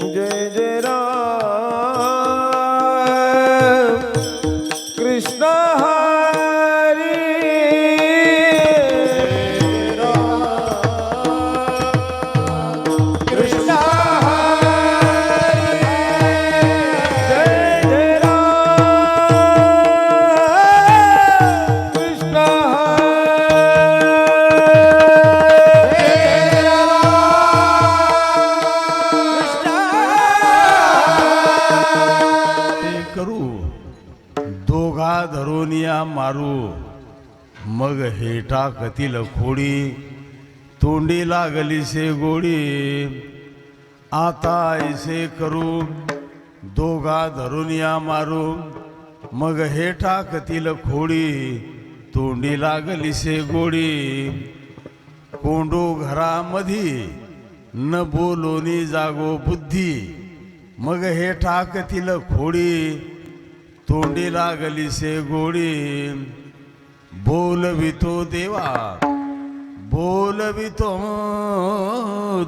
जय जय राम कृष्ण हरी कृष्ण हरी जय जय राम कृष्ण दोघा धरोनिया मारू मग हेटा कतील खोडी तोंडी लागली से गोडी आता ऐसे करू दोघा धरोनिया मारू मग हेटा कतील खोडी तोंडी लागली से गोडी कोंडू घरामधी न बोलोनी जागो बुद्धी मग हे टाकतील खोडी तोंडी लागली से गोडी बोलवितो देवा बोलवितो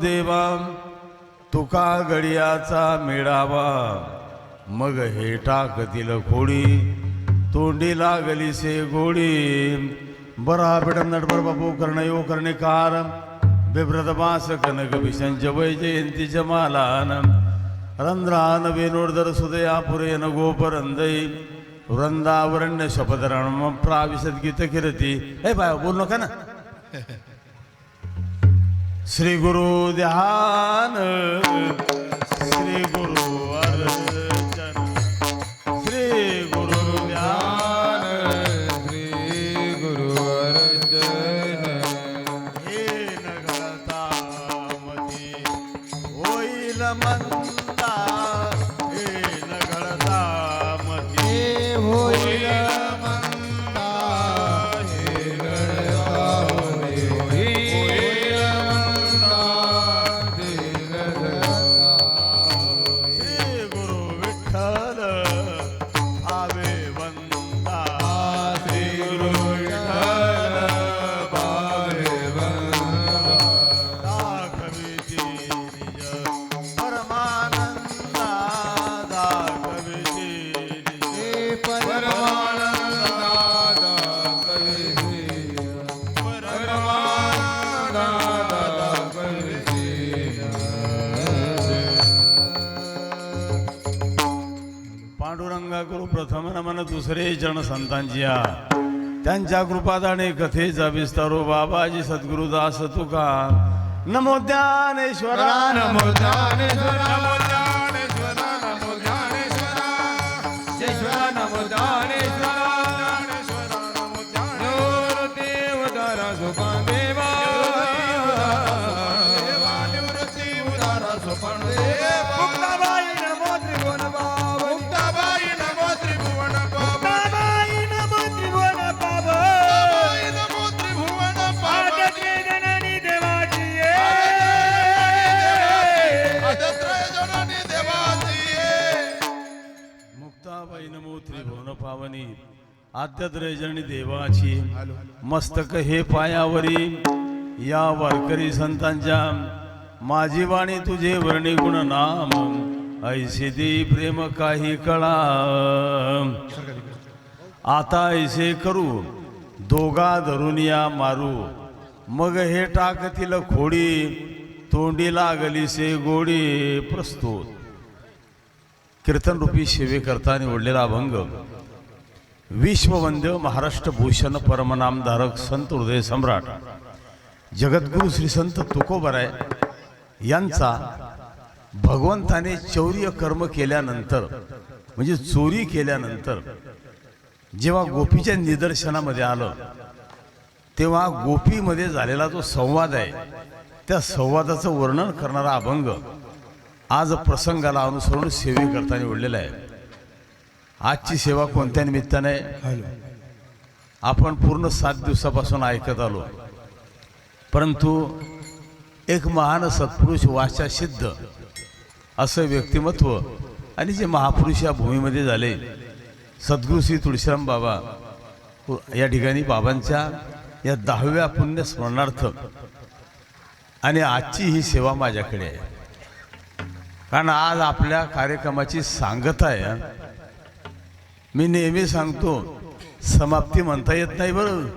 देवा तुका गडियाचा मेळावा मग हे टाकतील खोडी तोंडी लागली से गोडी बरा बेडम नटबर बाबू कर्णयो कर्णिकार बिभ्रतमास कनक विषंच वैजयंतीच मालान रंध्रान वेणोर्धर सुदया पुरेन गोपरंदई वृंदावरण्य शपथरण प्राविशद गीत कीर्ती हे बाय बोल नका ना श्री गुरु ध्यान श्री गुरु अर्चन श्री गुरु ध्यान श्री गुरु अर्चन हे नगरता मती होईल मंदा हे नगरता मती होईल मंदा हे नगरता होईल मंदा हे नगरता श्री गुरु विठ्ठल भावे वंदा श्री गुरु विठ्ठल भावे वंदा दाखविती निज परमानंदा दाखविती निज परमानंदा दाखविती परमानंदा दाखविती पांडुरंगा गुरु प्रथम नमन दुसरे चरण संतांच्या त्यांच्या कृपादाने कथेचा विस्तारो बाबाजी सद्गुरुदास तुका नमो ज्ञानेश्वरा नमो ज्ञानेश्वरा नमो ज्ञानेश्वरा नमो ज्ञानेश्वरा ईश्वरा नमो ज्ञानेश्वरा ज्ञानेश्वरा नमो ज्ञानेश्वरा देवदारा सोपान देवा निवृत्ती उदारा सोपान देवा मुक्ताबाई नमो त्रिभुवन बाबा मुक्ताबाई नमो त्रिभुवन बाबा मुक्ताबाई नमो त्रिभुवन बाबा मुक्ताबाई नमो त्रिभुवन बाबा आदत्रे जननी देवाची आदत्रे जननी देवाची मुक्ताबाई नमो त्रिभुवन पावनी आद्यत्रय जननी देवाची मस्तक हे पायावरी या वारकरी संतांच्या माझी वाणी तुझे वर्णी गुण नाम ऐसे दे प्रेम काही कळा आता ऐसे करू दोघा धरुनिया मारू मग हे टाकतील खोडी तोंडी लागली से गोडी प्रस्तुत कीर्तन रूपी सेवे करता निवडलेला अभंग विश्ववंद्य महाराष्ट्र भूषण परमनामधारक संत हृदय सम्राट जगद्गुरु श्री संत तुकोबराय यांचा भगवंताने चौर्य कर्म केल्यानंतर म्हणजे चोरी केल्यानंतर जेव्हा गोपीच्या निदर्शनामध्ये आलं तेव्हा गोपीमध्ये झालेला जो संवाद आहे त्या संवादाचं वर्णन करणारा अभंग आज प्रसंगाला अनुसरून सेवे करता निवडलेला आहे. आजची सेवा कोणत्या निमित्ताने आपण पूर्ण 7 दिवसापासून ऐकत आलो, परंतु एक महान सत्पुरुष वाचा सिद्ध असं व्यक्तिमत्व आणि जे महापुरुष या भूमीमध्ये झाले सद्गुरू श्री तुळशीराम बाबा या ठिकाणी बाबांच्या या 10व्या पुण्य स्मरणार्थ आणि आजची ही सेवा माझ्याकडे आहे. कारण आज आपल्या कार्यक्रमाची सांगता आहे. मी नेहमी सांगतो, समाप्ती म्हणता येत नाही बरं.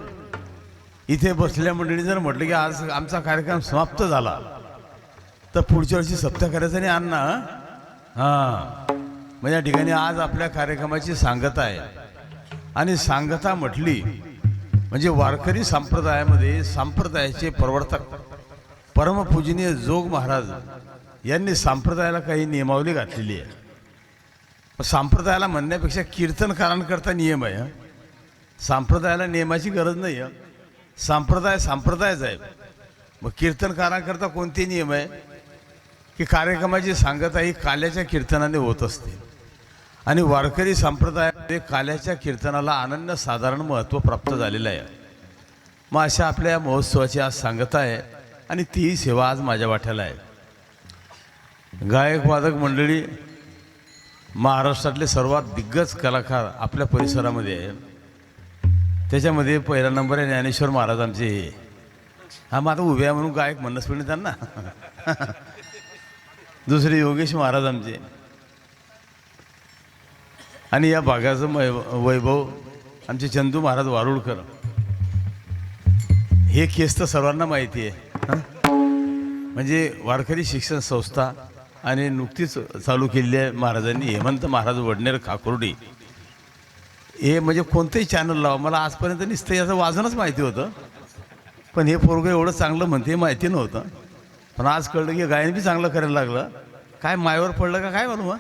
इथे बसलेल्या मंडळी जर म्हटलं की आज आमचा कार्यक्रम समाप्त झाला तर पुढच्या वर्षी सप्ताह करायचं नाही अण्णा. हां, म्हणजे या ठिकाणी आज आपल्या कार्यक्रमाची सांगता आहे. आणि सांगता म्हटली म्हणजे वारकरी संप्रदायामध्ये संप्रदायाचे प्रवर्तक परमपूजनीय जोग महाराज यांनी संप्रदायाला काही नियमावली घातलेली आहे. संप्रदायाला म्हणण्यापेक्षा कीर्तनकारांकरता नियम आहे. संप्रदायाला नियमाची गरज नाही आहे. संप्रदायच आहे. मग कीर्तनकारांकरता कोणते नियम आहे की कार्यक्रमाची सांगता ही काल्याच्या कीर्तनाने होत असते. आणि वारकरी संप्रदायामध्ये काल्याच्या कीर्तनाला अनन्यसाधारण महत्त्व प्राप्त झालेलं आहे. मग अशा आपल्या या महोत्सवाची आज सांगता आहे आणि ती सेवा आज माझ्या वाट्याला आहे. गायक वादक मंडळी महाराष्ट्रातले सर्वात दिग्गज कलाकार आपल्या परिसरामध्ये आहे. त्याच्यामध्ये पहिला नंबर आहे ज्ञानेश्वर महाराज आमचे. हा मग आता उभे आहे म्हणून गायक म्हणणंच पण त्यांना. दुसरे योगेश महाराज आमचे. आणि या भागाचं वैभव आमचे चंदू महाराज वारुळकर. हे केस तर सर्वांना माहिती आहे. म्हणजे वारकरी शिक्षण संस्था आणि नुकतीच चालू केलेली आहे महाराजांनी, हेमंत महाराज वडनेर खाकुर्डी. हे म्हणजे कोणतंही चॅनल लावा, मला आजपर्यंत नुसतं याचं वाजनच माहिती होतं, पण हे पोरगं एवढं चांगलं म्हणते हे माहिती नव्हतं. पण आज कळलं की गायन बी चांगलं करायला लागलं. काय मायावर पडलं का काय म्हणू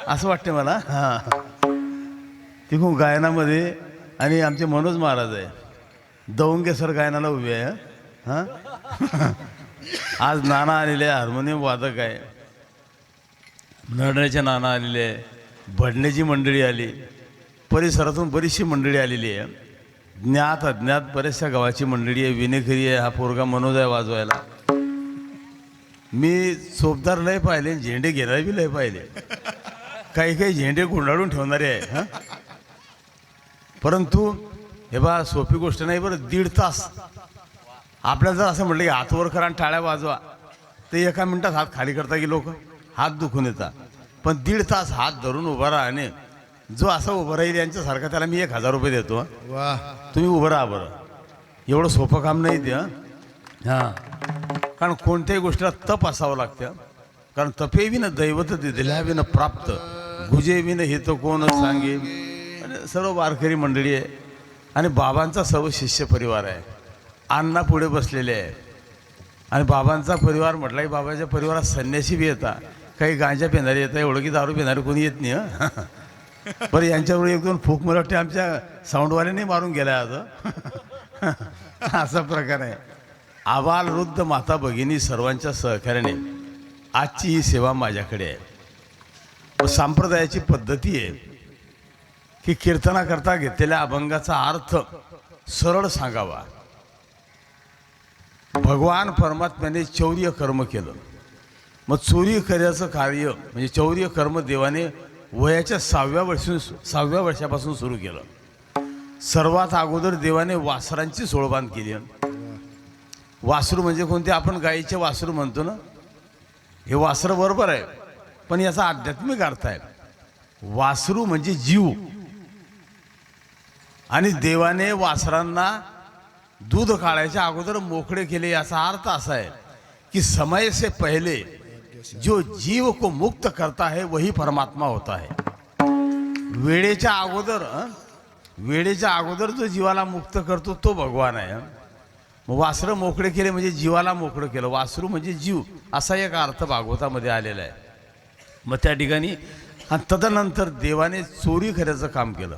असं वाटते मला. हां, तिकडून गायनामध्ये आणि आमचे मनोज महाराज आहे, दवंगे सर गायनाला उभे आहे. हां, आज नाना आलेले आहे, हार्मोनियम वादक आहे, नरण्याचे नाना आलेले आहे, भडण्याची मंडळी आली, परिसरातून बरीचशी मंडळी आलेली आहे, ज्ञात अज्ञात बऱ्याचशा गावाची मंडळी आहे, विनेकरी आहे, हा पोरगा मनोज आहे वाजवायला. मी चोपदार लय पाहिले, झेंडे घेणारे बी लय पाहिले, काही काही झेंडे गुंडाळून ठेवणारे आहे. हां, परंतु हे बा सोपी गोष्ट नाही बरं. 1.5 तास आपल्याला जर असं म्हटलं की हात वर करा आणि टाळ्या वाजवा तर एका मिनिटात हात खाली करता की लोक हात दुखून येतात. पण 1.5 तास हात धरून उभा राहणे, जो असं उभं राहील यांच्यासारखा त्याला मी 1000 रुपये देतो. वा, तुम्ही उभं राहा बरं. एवढं सोपं काम नाही ते. हां, कारण कोणत्याही गोष्टीला तप असावं लागतं. कारण तपे विन दैवत दिल्या विन प्राप्त, गुजे विन हे तर कोण सांगे. आणि सर्व वारकरी मंडळी आहे आणि बाबांचा सर्व शिष्य परिवार आहे. अण्णा पुढे बसलेले आहे. आणि बाबांचा परिवार म्हटला की बाबाच्या परिवारात संन्यासी बी येतात, काही गांजा पिणारे येतात, एवढं की दारू पिणारे कोणी येत नाही. बरं, यांच्यावर 1-2 फूक मला वाटते आमच्या साऊंडवाल्याने मारून गेला आता. असा प्रकार आहे. आबाल वृद्ध माता भगिनी सर्वांच्या सहकार्याने आजची ही सेवा माझ्याकडे आहे. संप्रदायाची पद्धती आहे की कीर्तनाकरता घेतलेल्या अभंगाचा अर्थ सरळ सांगावा. भगवान परमात्म्याने चौर्य कर्म केलं. मग चोरी करायचं कार्य म्हणजे चौर्य कर्म देवाने वयाच्या 6व्या वर्षापासून सुरू केलं. सर्वात अगोदर देवाने वासरांची सोळबांध केली. वासरू म्हणजे कोणते? आपण गाईचे वासरू म्हणतो ना, हे वासरं बरोबर आहे, पण याचा आध्यात्मिक अर्थ आहे. वासरू म्हणजे जीव. आणि देवाने वासरांना दूध काढायच्या अगोदर मोकळे केले. याचा अर्थ असा आहे कि समय से पहले जो जीव को मुक्त करता है वही परमात्मा होता है. वेळेच्या अगोदर जो जीवाला मुक्त करतो तो भगवान आहे. वासरं मोकळे केले म्हणजे जीवाला मोकळं केलं. वासरू म्हणजे जीव, असा एक अर्थ भागवतामध्ये आलेला आहे. मग त्या ठिकाणी आणि तदनंतर देवाने चोरी करायचं काम केलं.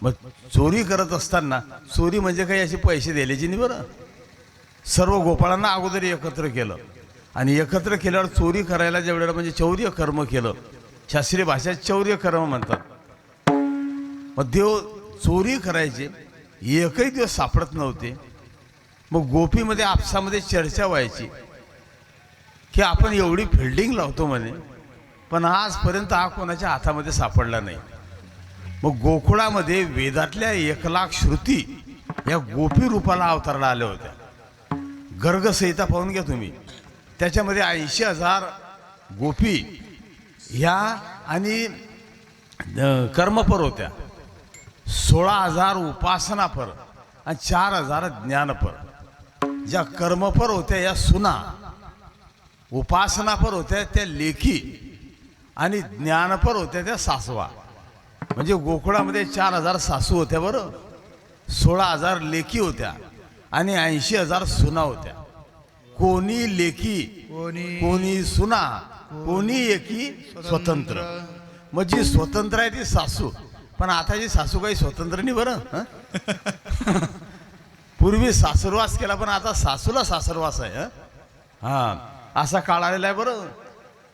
मग चोरी करत असताना, चोरी म्हणजे काही असे पैसे द्यायचे नाही बरं. सर्व गोपाळांना अगोदर एकत्र केलं आणि एकत्र केल्यावर चोरी करायला जेवढ्याला म्हणजे चौर्य कर्म केलं. शास्त्रीय भाषेत चौर्य कर्म म्हणतात. मग देव चोरी करायचे, एकही दिवस सापडत नव्हते. मग गोपीमध्ये आपसामध्ये चर्चा व्हायची की आपण एवढी फिल्डिंग लावतो म्हणे, पण आजपर्यंत हा कोणाच्या हातामध्ये सापडला नाही. मग गोकुळामध्ये वेदातल्या 1,00,000 श्रुती या गोपी रूपाला अवतारला आल्या होत्या. गर्गसंहिता पाहून घ्या तुम्ही. त्याच्यामध्ये 80,000 गोपी ह्या आणि कर्मपर होत्या, 16,000 उपासनापर आणि 4,000 ज्ञानपर. ज्या कर्मपर होत्या या सुना, उपासनापर होत्या त्या लेकी आणि ज्ञानपर होत्या त्या सासवा. म्हणजे गोकुळामध्ये 4,000 सासू होत्या बरं, 16,000 लेकी होत्या आणि 80,000 सुना होत्या. कोणी लेकी, कोणी सुना, कोणी एकी स्वतंत्र. मग जी स्वतंत्र आहे ती सासू. पण आताची सासू काही स्वतंत्र नाही बरं. पूर्वी सासरवास केला, पण आता सासूला सासरवास आहे. हा, असा काळ आलेला आहे बरं.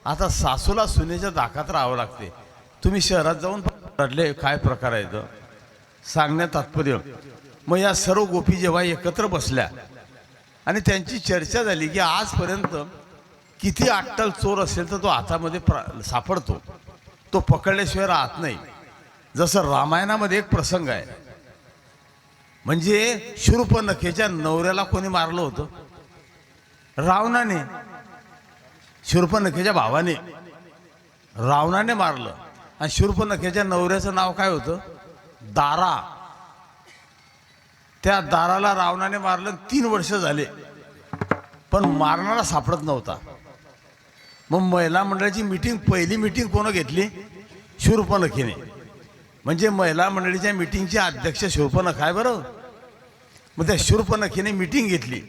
आता सासूला सुनेच्या दाखात राहावं लागते. तुम्ही शहरात जाऊन पडले काय प्रकार आहे तो सांगण्यात तात्पर्य. मग या सर्व गोपी जेव्हा एकत्र बसल्या आणि त्यांची चर्चा झाली की आजपर्यंत किती अट्टल चोर असेल तर तो हातामध्ये सापडतो, तो पकडल्याशिवाय राहत नाही. जसं रामायणामध्ये एक प्रसंग आहे, म्हणजे शूर्पणखेच्या नवऱ्याला कोणी मारलं होतं? रावणाने. शूर्पणखेच्या भावाने रावणाने मारलं. आणि शूर्पणखेच्या नवऱ्याचं नाव काय होतं? दारा. त्या दाराला रावणाने मारलं. 3 वर्ष झाले पण मारणारा सापडत नव्हता. मग महिला मंडळाची मीटिंग, पहिली मीटिंग कोण घेतली? शूर्पणखेने. म्हणजे महिला मंडळीच्या मीटिंगची अध्यक्ष शूर्पणख आहे बरं. मग त्या शूर्पणखेने मीटिंग घेतली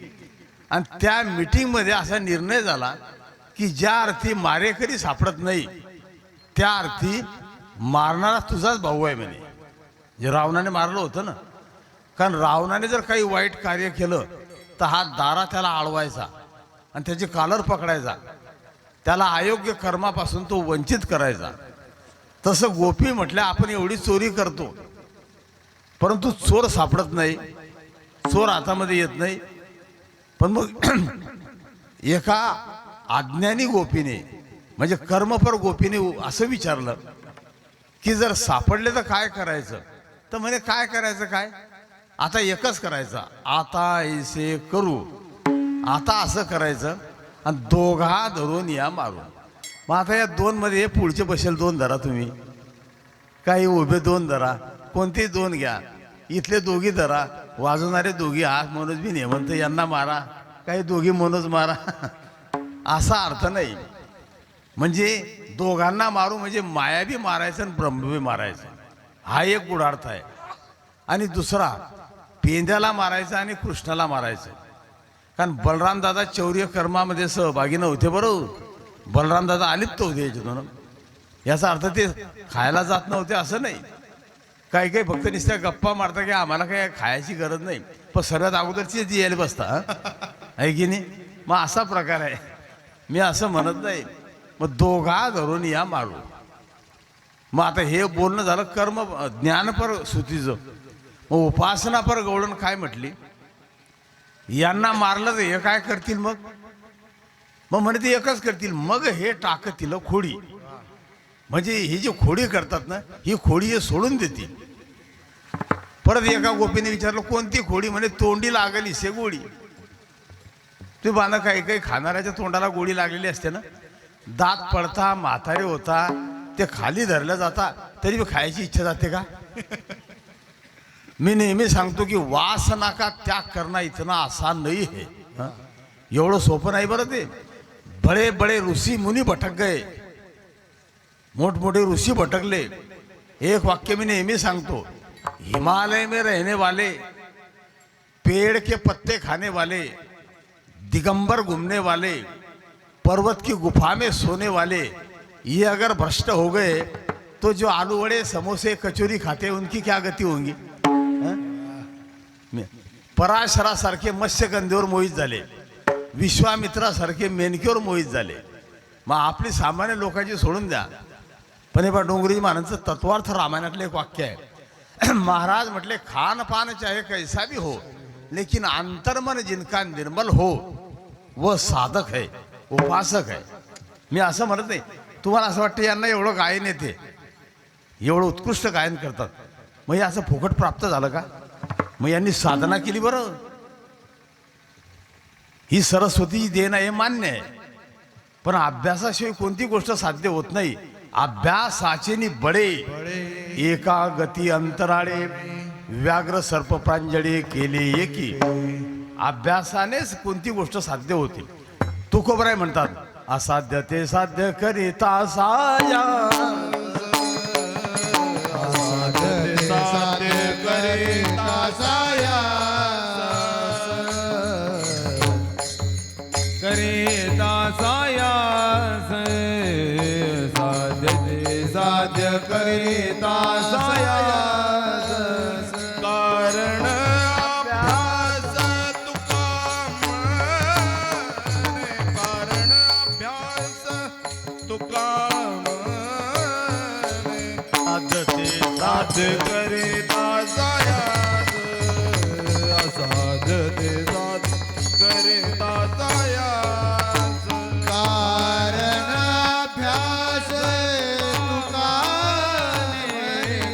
आणि त्या मीटिंगमध्ये असा निर्णय झाला की ज्या अर्थी मारेकरी सापडत नाही त्या अर्थी मारणारा तुझाच भाऊ आहे म्हणे. जे रावणाने मारलं होतं ना, कारण रावणाने जर काही वाईट कार्य केलं तर हा दारा त्याला आळवायचा आणि त्याची कॉलर पकडायचा, त्याला अयोग्य कर्मापासून तो वंचित करायचा. तसं गोपी म्हटल्या आपण एवढी चोरी करतो परंतु चोर सापडत नाही, चोर हातामध्ये येत नाही. पण मग एका अज्ञानी गोपीने, म्हणजे कर्मपर गोपीने असं विचारलं की जर सापडले तर काय करायचं? तर म्हणे काय करायचं काय, आता एकच करायचं, आता ऐसे करू, आता असं करायचं आणि दोघा धरून या मारून. मग आता या 2 मध्ये पुढचे बसेल 2 धरा, तुम्ही काही उभे 2 धरा, कोणतेही 2 घ्या. इथले दोघी धरा, वाजवणारे दोघी, हा मनोज बी हेमंत यांना मारा, काही दोघी मनोज मारा. असा अर्थ नाही. म्हणजे दोघांना मारू म्हणजे माया बी मारायचं आणि ब्रह्म बी मारायचं, हा एक गुढार्थ आहे. आणि दुसरा पेंद्याला मारायचं आणि कृष्णाला मारायचं. कारण बलराम दादा चौर्य कर्मामध्ये सहभागी नव्हते बरोबर. बलराम दादा अलिप्त होते याच्यातून. याचा अर्थ ते खायला जात नव्हते असं नाही. काही काही फक्त नुसत्या गप्पा मारता की आम्हाला काही खायची गरज नाही, पण सर्वात अगोदरची ती यायला बसता आहे की नाही. मग असा प्रकार आहे, मी असं म्हणत नाही. मग दोघा धरून या मारू. मग आता हे बोलणं झालं कर्म ज्ञानपर सुतीचं. मग उपासनापर गवळण काय म्हटली? यांना मारलं तर हे काय करतील? मग म्हणे ते एकच करतील, मग हे टाकतील खोडी. म्हणजे ही जी खोडी करतात ना, ही खोडी हे सोडून देतील. परत एका गोपीने विचारलं कोणती खोडी? म्हणे तोंडी लागली से गोडी. ते बांधा काही काही खाणाऱ्याच्या तोंडाला गोडी लागलेली असते ना, दात पडता, म्हातारे होता, ते खाली धरलं जाता तरी खायची इच्छा जाते का? मी नेहमी सांगतो की वासना का त्याग करना इतना आसान नहीं है. एवढं सोपं नाही बरं ते. बड़े बड़े ऋषी मुनी भटक गए, मोठमोठे ऋषी भटकले. एक वाक्य मी नेहमी सांगतो, हिमालय में रहने वाले, पेड़ के पत्ते खाने वाले, दिगंबर घूमने वाले, पर्वत की गुफा में सोने वाले, ये अगर भ्रष्ट हो गए तो जो आलू वड़े समोसे कचोरी खाते उनकी क्या गति होंगी? पराशरासारखे मत्स्यगंधेवर मोहित झाले, विश्वामित्रासारखे मेनकेवर मोहित झाले. मग आपली सामान्य लोकांची सोडून द्या. पण हे बा डोंगरी महाराजांचं तत्वार्थ रामायणातलं एक वाक्य आहे. महाराज म्हटले खान पान चाहे कैसा भी हो लेकिन अंतर्मन जिनका निर्मल हो वह साधक है, उपासक है. मी असं म्हणत नाही. तुम्हाला असं वाटतं यांना एवढं गायन येते, एवढं उत्कृष्ट गायन करतात, मग हे असं फुकट प्राप्त झालं का? मग यांनी साधना केली बरं. ही सरस्वतीची देण आहे मान्य आहे, पण अभ्यासाशिवाय कोणती गोष्ट साध्य होत नाही. अभ्यासाचे नि बळे एका गती अंतराळे व्याघ्र सर्प प्रांजळे केले एकी. अभ्यासानेच कोणती गोष्ट साध्य होते. तुकोबराय म्हणतात असाध्य ते साध्य करिता साया. साध्य करिता साया करिता सायास साध्य करिता सायास कारण अभ्यास तुका म्हणे कारण अभ्यास तुका म्हणे साध्य करिता सायास असाध्य ते साध्य करिता सायास कारण अभ्यास तुका म्हणे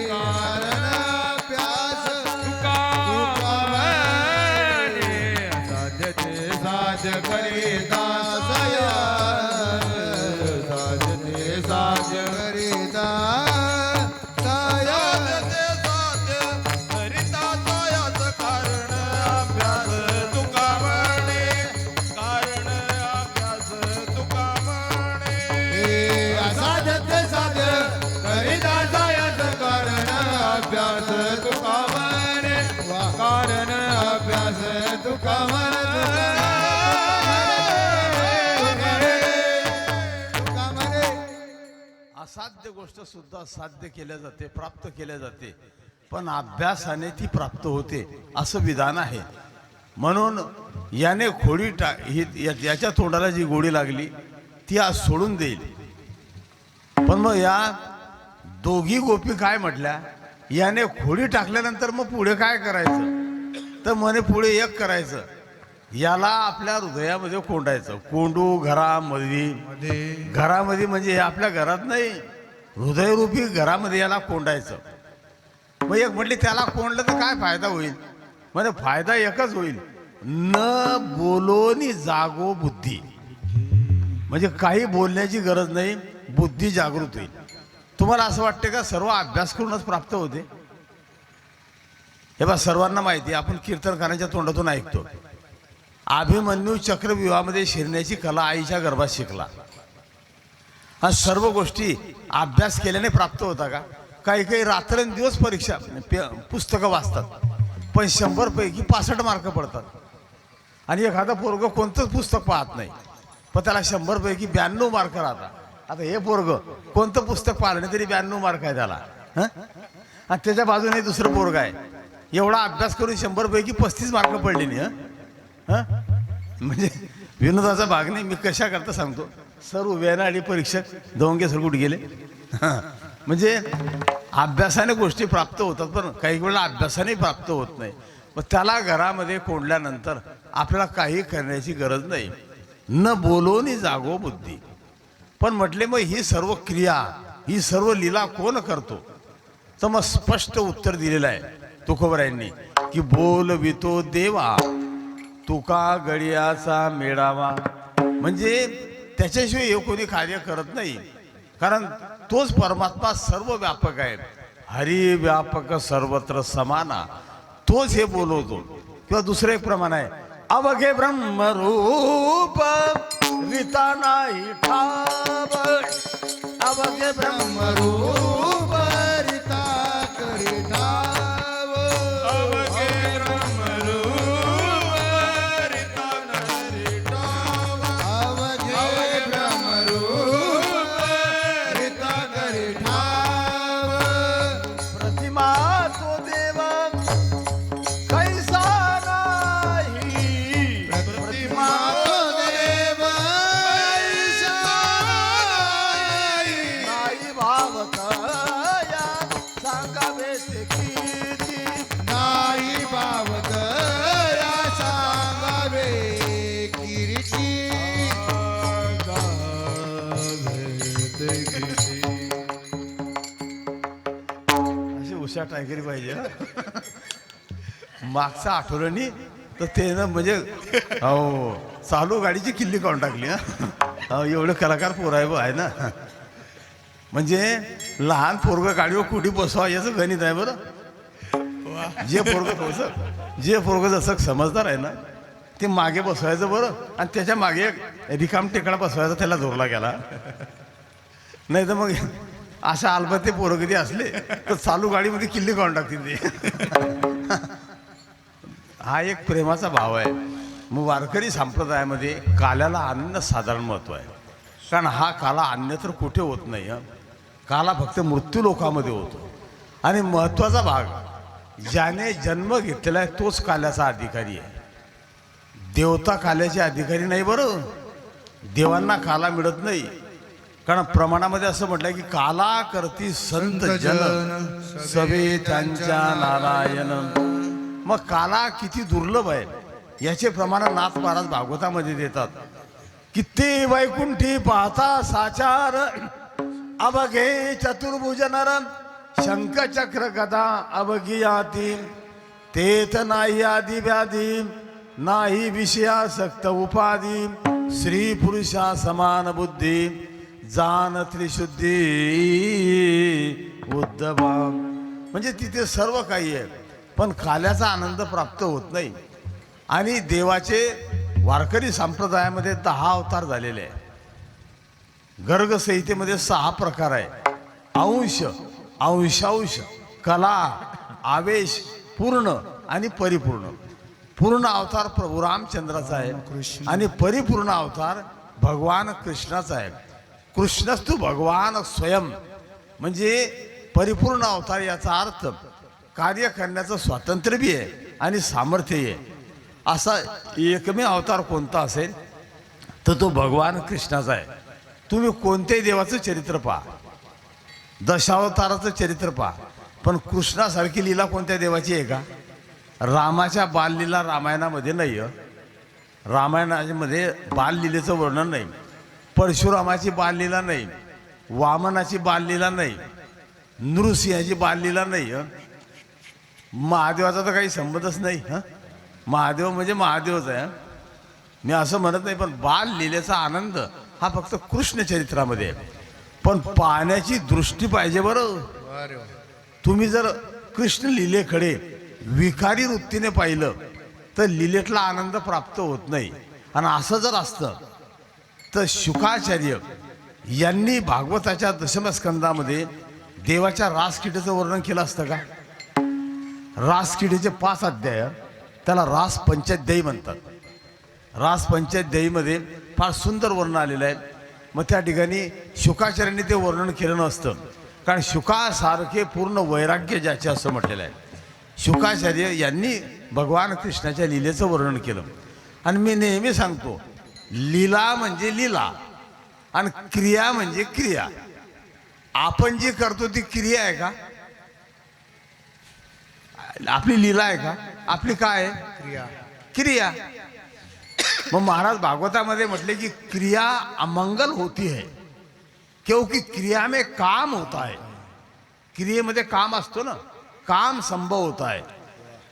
कारण अभ्यास तुका म्हणे साध्य ते साध्य करिता सायास साध्य ते साध्य करिता कारण अभ्यास तुका म्हणे. असाध्य गोष्ट सुद्धा साध्य केल्या जाते, प्राप्त केल्या जाते, पण अभ्यासाने ती प्राप्त होते असं विधान आहे. म्हणून याने खोडी याच्या तोंडाला जी गोडी लागली ती आज सोडून देईल. पण मग या दोघी गोपी काय म्हटल्या, याने खोडी टाकल्यानंतर मग पुढे काय करायचं, तर म्हणे पुढे एक करायचं, याला आपल्या हृदयामध्ये कोंडायचं. कोंडू घरामध्ये म्हणजे हे आपल्या घरात नाही, हृदयरूपी घरामध्ये याला कोंडायचं. मग एक म्हटली त्याला कोंडलं तर काय फायदा होईल, म्हणजे फायदा एकच होईल, न बोलोनी जागो बुद्धी. म्हणजे काही बोलण्याची गरज नाही, बुद्धी जागृत होईल. तुम्हाला असं वाटते का सर्व अभ्यास करूनच प्राप्त होते? हे बा सर्वांना माहिती आहे, आपण कीर्तनकारांच्या तोंडातून ऐकतो, अभिमन्यू चक्रव्यूहामध्ये शिरण्याची कला आईच्या गर्भात शिकला. हा सर्व गोष्टी अभ्यास केल्याने प्राप्त होता का? काही काही रात्रंदिवस परीक्षा पुस्तकं वाचतात, पण 100 पैकी 65 मार्क पडतात. आणि एखादा पोरग कोणतंच पुस्तक पाहत नाही, पण त्याला 100 पैकी 92 मार्क राहतात. आता हे पोरग कोणतं पुस्तक पाहिलं नाही तरी 92 मार्क आहे त्याला. आणि त्याच्या बाजूने दुसरं पोरग आहे, एवढा अभ्यास करून 100 पैकी 35 मार्क पडले नाही. म्हणजे विनोदाचा भाग नाही, मी कशा करता सांगतो. सर उभे आहे ना आणि परीक्षक दोंगे सर कुठे गेले. म्हणजे अभ्यासाने गोष्टी प्राप्त होतात, पण काही वेळेला अभ्यासाने प्राप्त होत नाही. मग त्याला घरामध्ये कोंडल्यानंतर आपल्याला काही करण्याची गरज नाही. न बोलोनी जागो बुद्धी. पण म्हटले मग ही सर्व क्रिया, ही सर्व लीला कोण करतो, तर मग स्पष्ट उत्तर दिलेलं आहे तुकोबरायांनी की बोलवितो देवा तुका गडियाचा मेळावा. म्हणजे त्याच्याशिवाय हे कोणी कार्य करत नाही, कारण तोच परमात्मा सर्व व्यापक आहे. हरी व्यापक सर्वत्र समाना, तोच हे बोलवतो. किंवा दुसरं एक प्रमाण आहे, अवघे ब्रह्मरूप रीता नाही ठाव. अवघे ब्रह्मरूप रीता करी ठाव. अवघे ब्रह्मरूप रीता करी ठाव. अवघे ब्रह्मरूप रीता करी ठाव. प्रतिमा तो देवा कैसा नाही. प्रतिमा तो देव कैसा नाही भावकया सांगावे ते किती. नाही भावकया सांगावे किरीटी. अशी उषा टायगरी पाहिजे. मागचा आठवड्यानी तर ते ना म्हणजे हो चालू गाडीची किल्ली काढून टाकली. एवढं कलाकार पोर आहे आहे ना. म्हणजे लहान पोरग गाडीवर कुठे बसवा याचं गणित आहे बरं. जे पोरग जसं समजदार आहे ना ते मागे बसवायचं बरं, आणि त्याच्या मागे रिकाम टेकडा बसवायचा, त्याला जोरला गेला. नाही तर मग अशा आलबत्ते पोरं कधी असले तर चालू गाडीमध्ये किल्ली काढून टाकतील ते. हा एक प्रेमाचा भाव आहे. मग वारकरी संप्रदायामध्ये काल्याला अनन्य साधारण महत्त्व आहे. कारण हा काला अन्यत्र कुठे होत नाही. काला फक्त मृत्यू लोकामध्ये होतो. आणि महत्त्वाचा भाग, ज्याने जन्म घेतलेला आहे तोच काल्याचा अधिकारी आहे. देवता काल्याचे अधिकारी नाही बरं. देवांना काला मिळत नाही. कारण प्रमाणामध्ये असं म्हटलंय की काला करती संत जन सवे त्यांच्या नारायण. मग काला किती दुर्लभ आहे याचे प्रमाण नाथ महाराज भागवतामध्ये देतात. किती वैकुंठी पाहता साचार अवघे चतुर्भुज नर शंखचक्र गदा अवघियाती तेथ नाही आदि व्याधी नाही विषयासक्त उपाधी श्री पुरुषा समान बुद्धी जान त्रिशुद्धी उद्धवा. म्हणजे तिथे सर्व काही आहे पण काल्याचा आनंद प्राप्त होत नाही. आणि देवाचे वारकरी संप्रदायामध्ये 10 अवतार झालेले आहे. गर्ग संहितेमध्ये 6 प्रकार आहे. अंश, अंशांश, कला, आवेश, पूर्ण आणि परिपूर्ण. पूर्ण अवतार प्रभू रामचंद्राचा आहे आणि परिपूर्ण अवतार भगवान कृष्णाचा आहे. कृष्णस्तु भगवान स्वयं. म्हणजे परिपूर्ण अवतार याचा अर्थ कार्य करण्याचं स्वातंत्र्य बी आहे आणि सामर्थ्य आहे. असा एकमेव अवतार कोणता असेल तर तो भगवान कृष्णाचा आहे. तुम्ही कोणत्याही देवाचं चरित्र पहा, दशावताराचं चरित्र पहा, पण कृष्णासारखी लीला कोणत्या देवाची आहे का? रामाच्या बाललीला रामायणामध्ये नाही. रामायणामध्ये बाललीलेचं वर्णन नाही. परशुरामाची बाललीला नाही, वामनाची बाललीला नाही, नृसिंहाची बाललीला नाही. महादेवाचा तर काही संबंधच नाही. महादेव म्हणजे महादेवच आहे. मी असं म्हणत नाही, पण बाललीलेचा आनंद हा फक्त कृष्ण चरित्रामध्ये आहे. पण पाहण्याची दृष्टी पाहिजे बरं. तुम्ही जर कृष्ण लीलेकडे विकारी वृत्तीने पाहिलं तर लीलेतला आनंद प्राप्त होत नाही. आणि असं जर असतं तर शुकाचार्य यांनी भागवताच्या दशमस्कंदामध्ये देवाच्या रासक्रीडेचं वर्णन केलं असतं का? रासक्रीडेचे 5 अध्याय, त्याला रास पंचाध्यायी म्हणतात. रास पंचाध्यायीमध्ये फार सुंदर वर्णन आलेलं आहे. मग त्या ठिकाणी शुकाचार्यांनी ते वर्णन केलं नसतं, कारण शुकासारखे पूर्ण वैराग्य ज्याचे असं म्हटलेलं आहे. शुकाचार्य यांनी भगवान कृष्णाच्या लीलेचं वर्णन केलं. आणि मी नेहमी सांगतो, लीला म्हणजे लीला आणि क्रिया म्हणजे क्रिया. आपण जी करतो ती क्रिया आहे का? आपली लीला आहे का? आपली काय आहे? क्रिया. मग महाराज भागवतामध्ये म्हटले की क्रिया अमंगल होती है क्योंकि क्रिया में काम होता है. क्रियेमध्ये काम असतो ना, काम संभव होता है,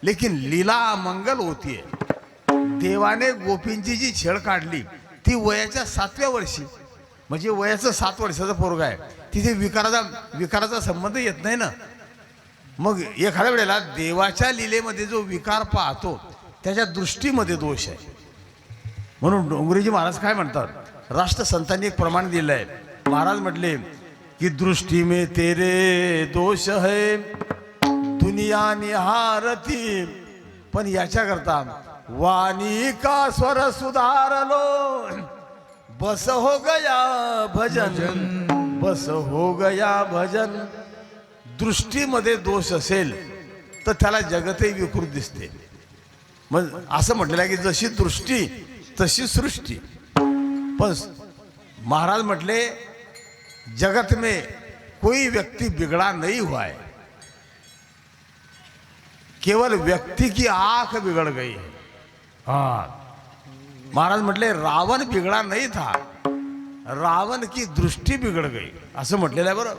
लेकिन लीला अमंगल होती है. देवाने गोपींची जी छेड काढली ती वयाच्या 7व्या वर्षी, म्हणजे वयाचं 7 वर्षाचा पोरगा आहे, तिथे विकाराचा संबंध येत नाही ना. मग एखाद्या वेळेला देवाच्या लीलेमध्ये जो विकार पाहतो त्याच्या दृष्टीमध्ये दोष आहे. म्हणून डोंगरेजी महाराज काय म्हणतात, राष्ट्रसंतांनी एक प्रमाण दिलं आहे. महाराज म्हटले की दृष्टी में तेरे दोष है दुनिया निहारती, पण याच्याकरता वाणी का स्वर सुधार लो, बस हो गया भजन, बस हो गया भजन. दृष्टीमध्ये दोष असेल तर त्याला जगतही विकृत दिसते. मग असं म्हटलेलं आहे की जशी दृष्टी तशी सृष्टी. पण महाराज म्हटले जगत में कोई व्यक्ति बिगड़ा नहीं हुआ है, केवल व्यक्ति की आंख बिगड़ गई है. महाराज म्हटले रावण बिगड़ा नहीं था, रावण की दृष्टी बिगड़ गई असं म्हटलेलं आहे बरं.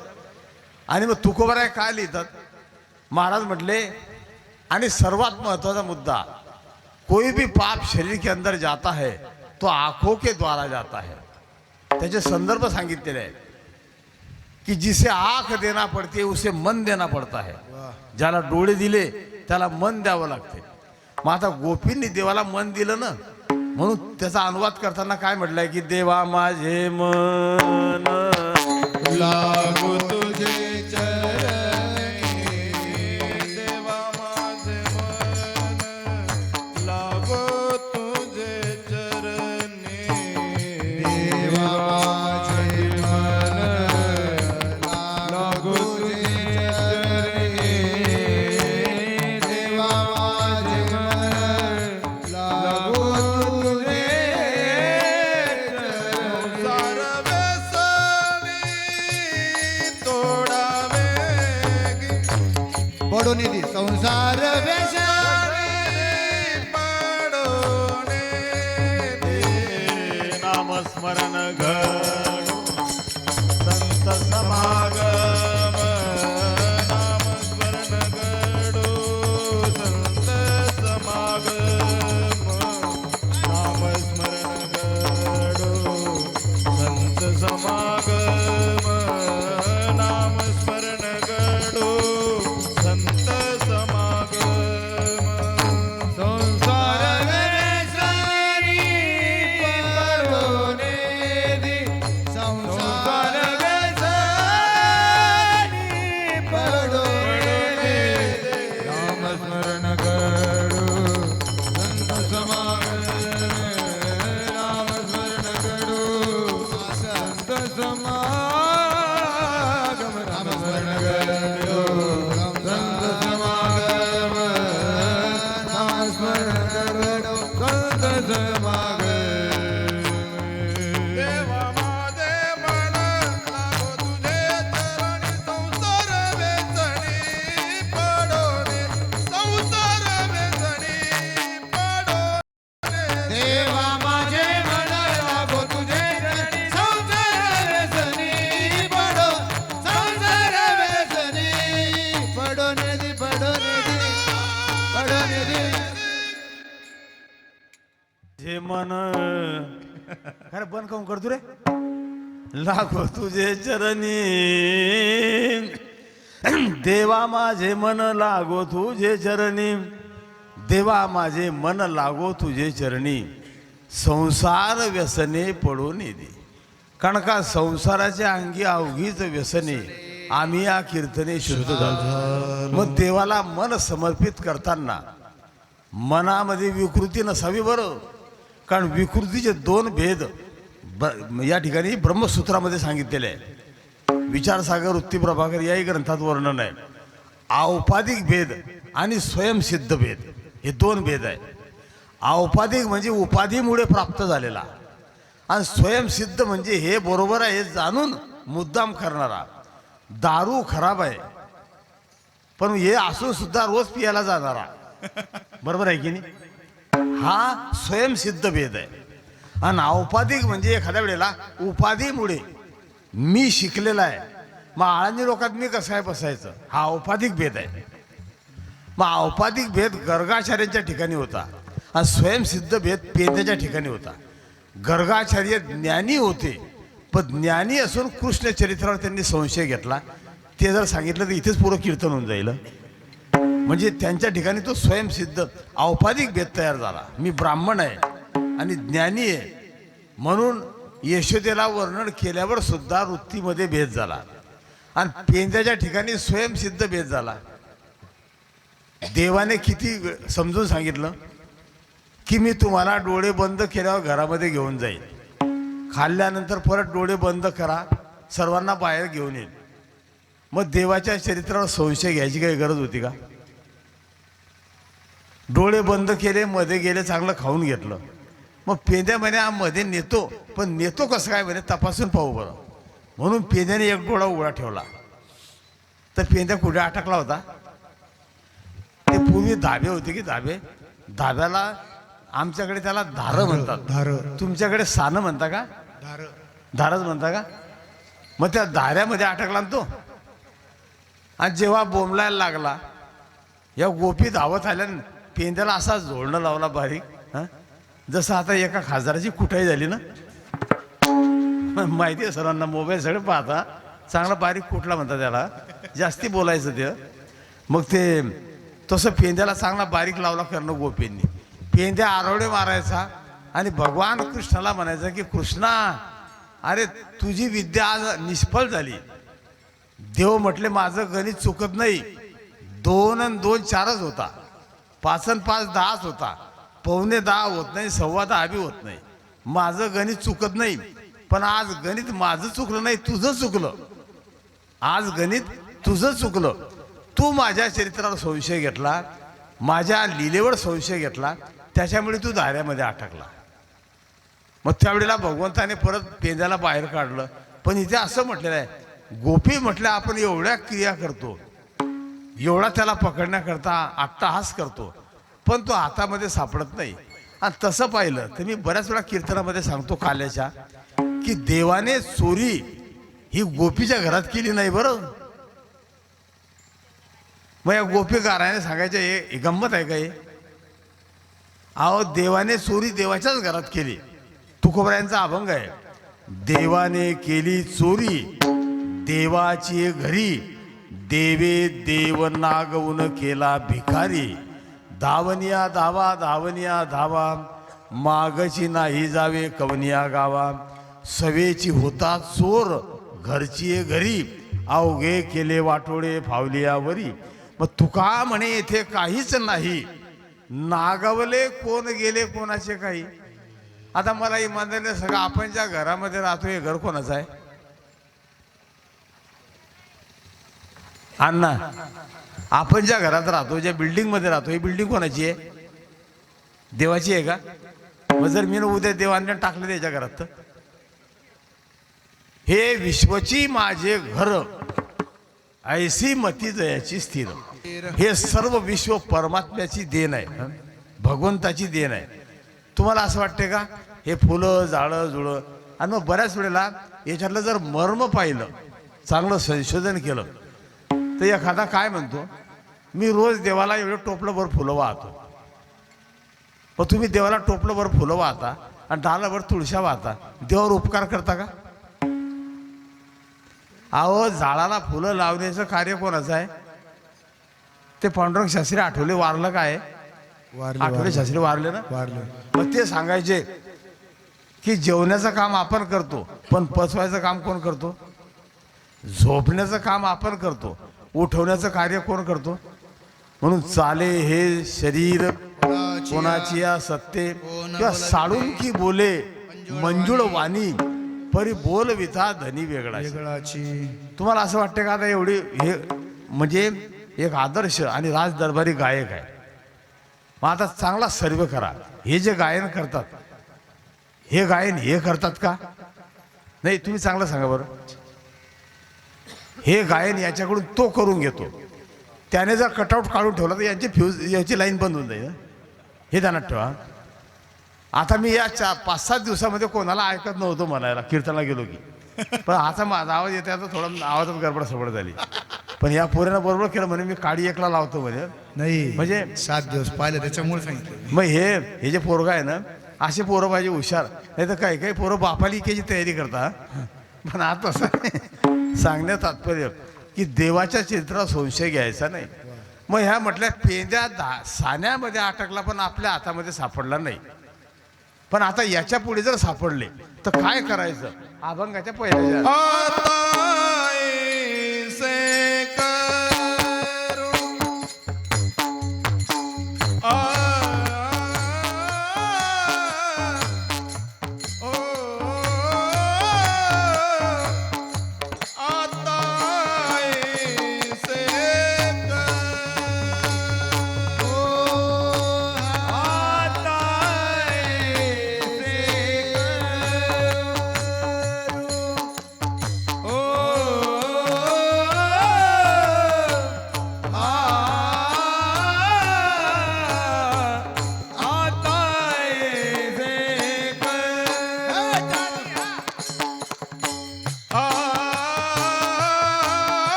आणि मग तुकोबाराय काय लिहितात, महाराज म्हटले आणि सर्वात महत्वाचा मुद्दा, कोई भी पाप शरीर के अंदर जाता है तो आंखों के द्वारा जाता है. त्याचे संदर्भ सांगितलेले आहेत की जिसे आँख देना पडते उसे मन देना पडता है. ज्याला डोळे दिले त्याला मन द्यावं लागते. मग आता गोपींनी देवाला मन दिलं ना, म्हणून त्याचा अनुवाद करताना काय म्हटलंय की देवा माझे मन लागो तुझे चरणी, देवा माझे मन लागो तुझे चरणी. देवा माझे मन लागो तुझे चरणी, देवा माझे मन लागो तुझे चरणी. सारवेसनी तोडावे गी, पडून दे संसार वेशाने, पाडोने दे. नामस्मरण घडो संत समागम. नामस्मरण घडो संत समागम. नामस्मरण घडो संत समागम. नामस्मरण घडो संत समागम. संसार वेशाने पडून दे संसार वेशाने पडून दे. नामस्मरण करो संत समागम, नामस्मरण करो संत समागम, नामस्मरण करो संत समागम, नामस्मरण करो संत समागम. देवा माझे मन लागो तुझे चरणी. संसार वेचणी पडोने, संसार वेचणी पडोने. देवा माझे मन लागो तुझे चरणी, संसार व्यसनी पडो, संसार व्यसनी पडून दे, पडून दे, पडून दे. जे मन खरं बंद काऊन करतो रे. लागो तुझे चरणी, देवा माझे मन लागो तुझे चरणी, देवा माझे मन लागो तुझे चरणी. संसार व्यसने पडून दे. कारण का संसाराच्या अंगी अवघीच व्यसने आम्ही या कीर्तने शुद्ध झालो. मग देवाला मन समर्पित करताना मनामध्ये विकृती नसावी बरं. कारण विकृतीचे दोन भेद या ठिकाणी ब्रह्मसूत्रामध्ये सांगितलेले आहे. विचारसागर वृत्ती प्रभाकर याही ग्रंथात वर्णन आहे. औपाधिक भेद आणि स्वयंसिद्ध भेद हे दोन भेद आहे. औपाधिक म्हणजे उपाधीमुळे प्राप्त झालेला, आणि स्वयंसिद्ध म्हणजे हे बरोबर आहे हे जाणून मुद्दाम करणारा. दारू खराब आहे पण हे असून सुद्धा रोज पियाला जाणारा, बरोबर आहे की नाही. हा स्वयंसिद्ध भेद आहे. आणि औपाधिक म्हणजे एखाद्या वेळेला उपाधीमुळे मी शिकलेला आहे, मग आळंदी लोकात मी कसं आहे बसायचं, हा औपाधिक भेद आहे. मग औपाधिक भेद गर्गाचार्यांच्या ठिकाणी होता आणि स्वयंसिद्ध भेद पेद्याच्या ठिकाणी होता. गर्गाचार्य ज्ञानी होते, पण ज्ञानी असून कृष्ण चरित्रावर त्यांनी संशय घेतला. ते जर सांगितलं तर इथेच पुरं कीर्तन होऊन जाईल. म्हणजे त्यांच्या ठिकाणी तो स्वयंसिद्ध औपाधिक भेद तयार झाला. मी ब्राह्मण आहे आणि ज्ञानी आहे म्हणून यशोदेला वर्णन केल्यावर सुद्धा वृत्तीमध्ये भेद झाला. आणि पेंद्याच्या ठिकाणी स्वयंसिद्ध भेद झाला. देवाने किती समजून सांगितलं की मी तुम्हाला डोळे बंद केल्यावर घरामध्ये घेऊन जाईल, खाल्ल्यानंतर परत डोळे बंद करा, सर्वांना बाहेर घेऊन येईल. मग देवाच्या चरित्रावर संशय घ्यायची काही गरज होती का. डोळे बंद केले, मध्ये गेले, चांगलं खाऊन घेतलं. मग पेंद्या म्हणे मध्ये नेतो, पण नेतो कसं काय म्हणे तपासून पाहू बरं. म्हणून पेंद्याने एक डोळा उघडा ठेवला तर पेंद्या कुठे अटकला होता. ते पूर्वी धाबे होते की धाब्याला आमच्याकडे त्याला धार म्हणतात, तुमच्याकडे सानं म्हणता का, धारच म्हणता का. मग त्या धाऱ्यामध्ये अटकला ना तो. आणि जेव्हा बोंबलायला लागला या गोपी धावत आल्या, पेंद्याला असा जोडणं लावला बारीक, जसं आता एका खासदाराची कुटाई झाली ना, माहिती आहे सरांना, मोबाईल सगळे पाहता, चांगला बारीक कुठला म्हणतात त्याला, जास्ती बोलायचं ते. मग ते तसं पेंद्याला चांगला बारीक लावला करणं गोपींनी. पेंद्या आरवडे मारायचा आणि भगवान कृष्णाला म्हणायचं की कृष्णा, अरे तुझी विद्या आज निष्फळ झाली. देव म्हटले माझं गणित चुकत नाही. 2 आणि 2 4च होता, 5 आणि 5 10च होता, 9:15 होत नाही, 10:15 बी होत नाही. माझं गणित चुकत नाही, पण आज गणित माझं चुकलं नाही, तुझं चुकलं. आज गणित तुझं चुकलं. तू माझ्या चरित्रावर संशय घेतला, माझ्या लीलेवर संशय घेतला, त्याच्यामुळे तू दाऱ्यामध्ये अटकला. मग त्यावेळेला भगवंताने परत पेंद्याला बाहेर काढलं. पण इथे असं म्हटलेलं आहे, गोपी म्हटलं आपण एवढ्या क्रिया करतो, एवढा त्याला पकडण्याकरता अट्टहास करतो, पण तो हातामध्ये सापडत नाही. आणि तसं पाहिलं तर मी बऱ्याच वेळा कीर्तनामध्ये सांगतो काल्याच्या, की देवाने चोरी ही गोपीच्या घरात केली नाही बरं. मग या गोपी गाराने सांगायचं हे गंमत आहे का हे? अहो, देवाने चोरी देवाच्याच घरात केली. तुकोबरायांचा अभंग आहे, देवाने केली चोरी देवाची घरी, देवे देव नागवून केला भिकारी. धावनिया धावा धावनिया धावा, मागची नाही जावे कवनिया गावा. सवेची होता चोर घरची घरी, अवघे केले वाटोळे फावलियावरी. मग तुका म्हणे येथे काहीच नाही, नागवले कोण गेले कोणाचे काही. आता मला इमानदारीने सगळं, आपण ज्या घरामध्ये राहतो हे घर कोणाचं आहे? अण्णा, आपण ज्या घरात राहतो, ज्या बिल्डिंग मध्ये राहतो, ही बिल्डिंग कोणाची आहे? देवाची आहे का? मग जर मी उद्या देवाने टाकलं त्याच्या घरात तर हे विश्वची माझे घर, ऐसी मती जयाची स्थिर. हे सर्व विश्व परमात्म्याची देण आहे, भगवंताची देण आहे. तुम्हाला असं वाटते का हे फुलं झाडं जुळं? आणि मग बऱ्याच वेळेला याच्यातलं जर मर्म पाहिलं, चांगलं संशोधन केलं, तर एखादा काय म्हणतो, मी रोज देवाला एवढं टोपलंभर फुलं वाहतो. मग तुम्ही देवाला टोपलंभर फुलं वाहता आणि डालाभर तुळशा वाहता, देवावर उपकार करता का? अहो, झाडाला फुलं लावण्याचं कार्य कोणाचं आहे? ते पांडुरंग शास्त्री आठवले वारलं काय? आठवले शास्त्री वारले ना. मग ते सांगायचे की जेवण्याचं काम आपण करतो, पण पचवायचं काम कोण करतो? झोपण्याचं काम आपण करतो, उठवण्याचं कार्य कोण करतो? म्हणून चाले हे शरीर कोणाची या सत्ते, किंवा साडून की बोले मंजुळ वाणी, परी बोल विथा धनी वेगळाची. तुम्हाला असं वाटतं का आता एवढी हे म्हणजे एक आदर्श आणि राजदरबारी गायक आहे. मग आता चांगला सर्वे करा, हे जे गायन करतात हे गायन हे करतात का? नाही, तुम्ही चांगलं सांगा बरं. हे गायन याच्याकडून तो करून घेतो, त्याने जर कटआउट काढून ठेवला तर यांची फ्यूज याची लाईन बंद होऊन जाईल. हे ध्यानात ठेवा. आता मी या 5-7 दिवसामध्ये कोणाला ऐकत नव्हतो म्हणायला कीर्तनाला गेलो की, पण आता माझा आवाज येते, आता थोडा आवाजात गडबड सगळं झाली. पण या पोऱ्यानं बरोबर केलं म्हणे, मी काडी एकला लावतो म्हणे. नाही म्हणजे 7 दिवस पाहिलं त्याच्यामुळे सांगितलं. मग हे जे पोरगा आहे ना, असे पोरं पाहिजे हुशार, नाही तर काही काही पोरं बापाली इकेची तयारी करता. पण आता असं सांगण्यात तात्पर्य की देवाच्या चित्रात संशय घ्यायचा नाही. मग ह्या म्हटल्या पेंद्या साण्यामध्ये अटकला, पण आपल्या हातामध्ये सापडला नाही. पण आता याच्या पुढे जर सापडले तर काय करायचं? अभंगाच्या पहिल्या ओ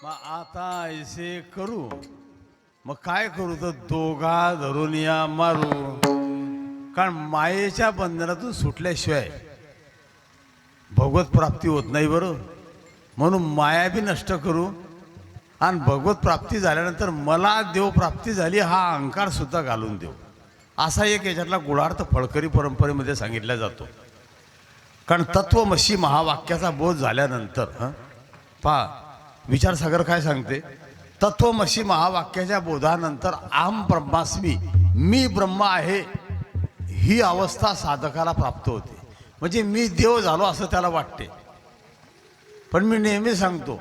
मग आता ऐसे करू, मग काय करू तर दोघा धरून या मारू. कारण मायेच्या बंधनातून सुटल्याशिवाय भगवत प्राप्ती होत नाही बरं. म्हणून माया बी नष्ट करू आणि भगवत प्राप्ती झाल्यानंतर मला देव प्राप्ती झाली हा अहंकार सुद्धा घालून देऊ. असा एक याच्यातला गुढार्थ फळकरी परंपरेमध्ये सांगितला जातो. कारण तत्वमसी महावाक्याचा बोध झाल्यानंतर पहा विचारसागर काय सांगते, तत्वमसी महावाक्याच्या बोधानंतर अहम ब्रह्मास्मी, मी ब्रह्म आहे, ही अवस्था साधकाला प्राप्त होते. म्हणजे मी देव झालो असं त्याला वाटते. पण मी नेहमी सांगतो,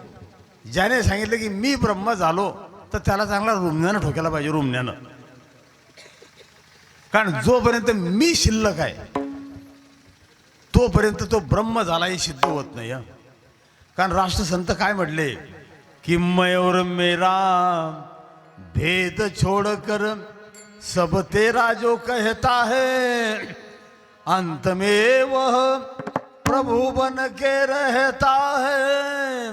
ज्याने सांगितलं की मी ब्रह्म झालो तर त्याला चांगला रुमण्यानं ठोकायला पाहिजे, रुमण्यानं. कारण जोपर्यंत मी शिल्लक आहे तोपर्यंत तो ब्रह्म झाला हे सिद्ध होत नाही. कारण राष्ट्रसंत काय म्हटले कि मैं और मेरा भेद छोड़कर सब तेरा जो कहता है, अंत में वह प्रभु बन के रहता है,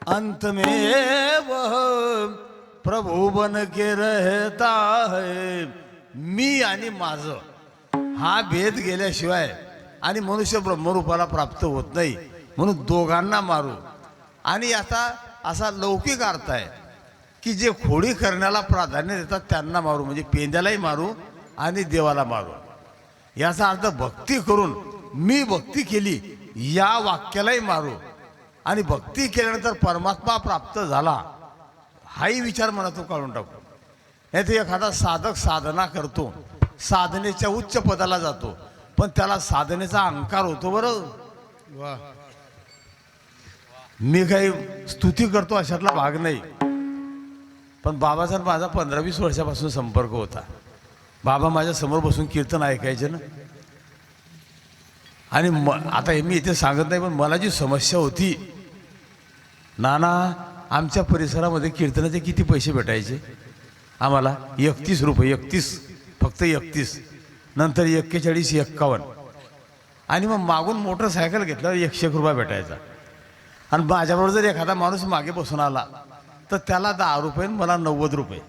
अंत में वह प्रभु बन के रहता है. मी आणि माझं हा भेद गेल्याशिवाय आणि मनुष्य ब्रह्मरूपाला प्राप्त होत नाही. म्हणून दोघांना मारू. आणि आता असा लौकिक अर्थ आहे की जे खोडी करण्याला प्राधान्य देतात त्यांना मारू, म्हणजे पेंद्यालाही मारू आणि देवाला मारू. याचा अर्थ भक्ती करून मी भक्ती केली या वाक्यालाही मारू आणि भक्ती केल्यानंतर परमात्मा प्राप्त झाला हाही विचार मनातून काढून टाकू. नाही तर एखादा साधक साधना करतो, साधनेच्या उच्च पदाला जातो, पण त्याला साधनेचा अहंकार होतो बरं. वा, मी काही स्तुती करतो अशातला भाग नाही. पण बाबाचा माझा 15-20 वर्षापासून संपर्क होता. बाबा माझ्या समोर बसून कीर्तन ऐकायचे ना. आणि आता हे मी इथे सांगत नाही, पण मला जी समस्या होती, नाना आमच्या परिसरामध्ये कीर्तनाचे किती पैसे भेटायचे आम्हाला? 31 रुपये, 31, फक्त 31. नंतर 41, 51. आणि मग मागून मोटरसायकल घेतल्यावर 101 रुपये भेटायचा. आणि माझ्याबरोबर जर एखादा माणूस मागे बसून आला तर त्याला 10 रुपये, मला 90 रुपये.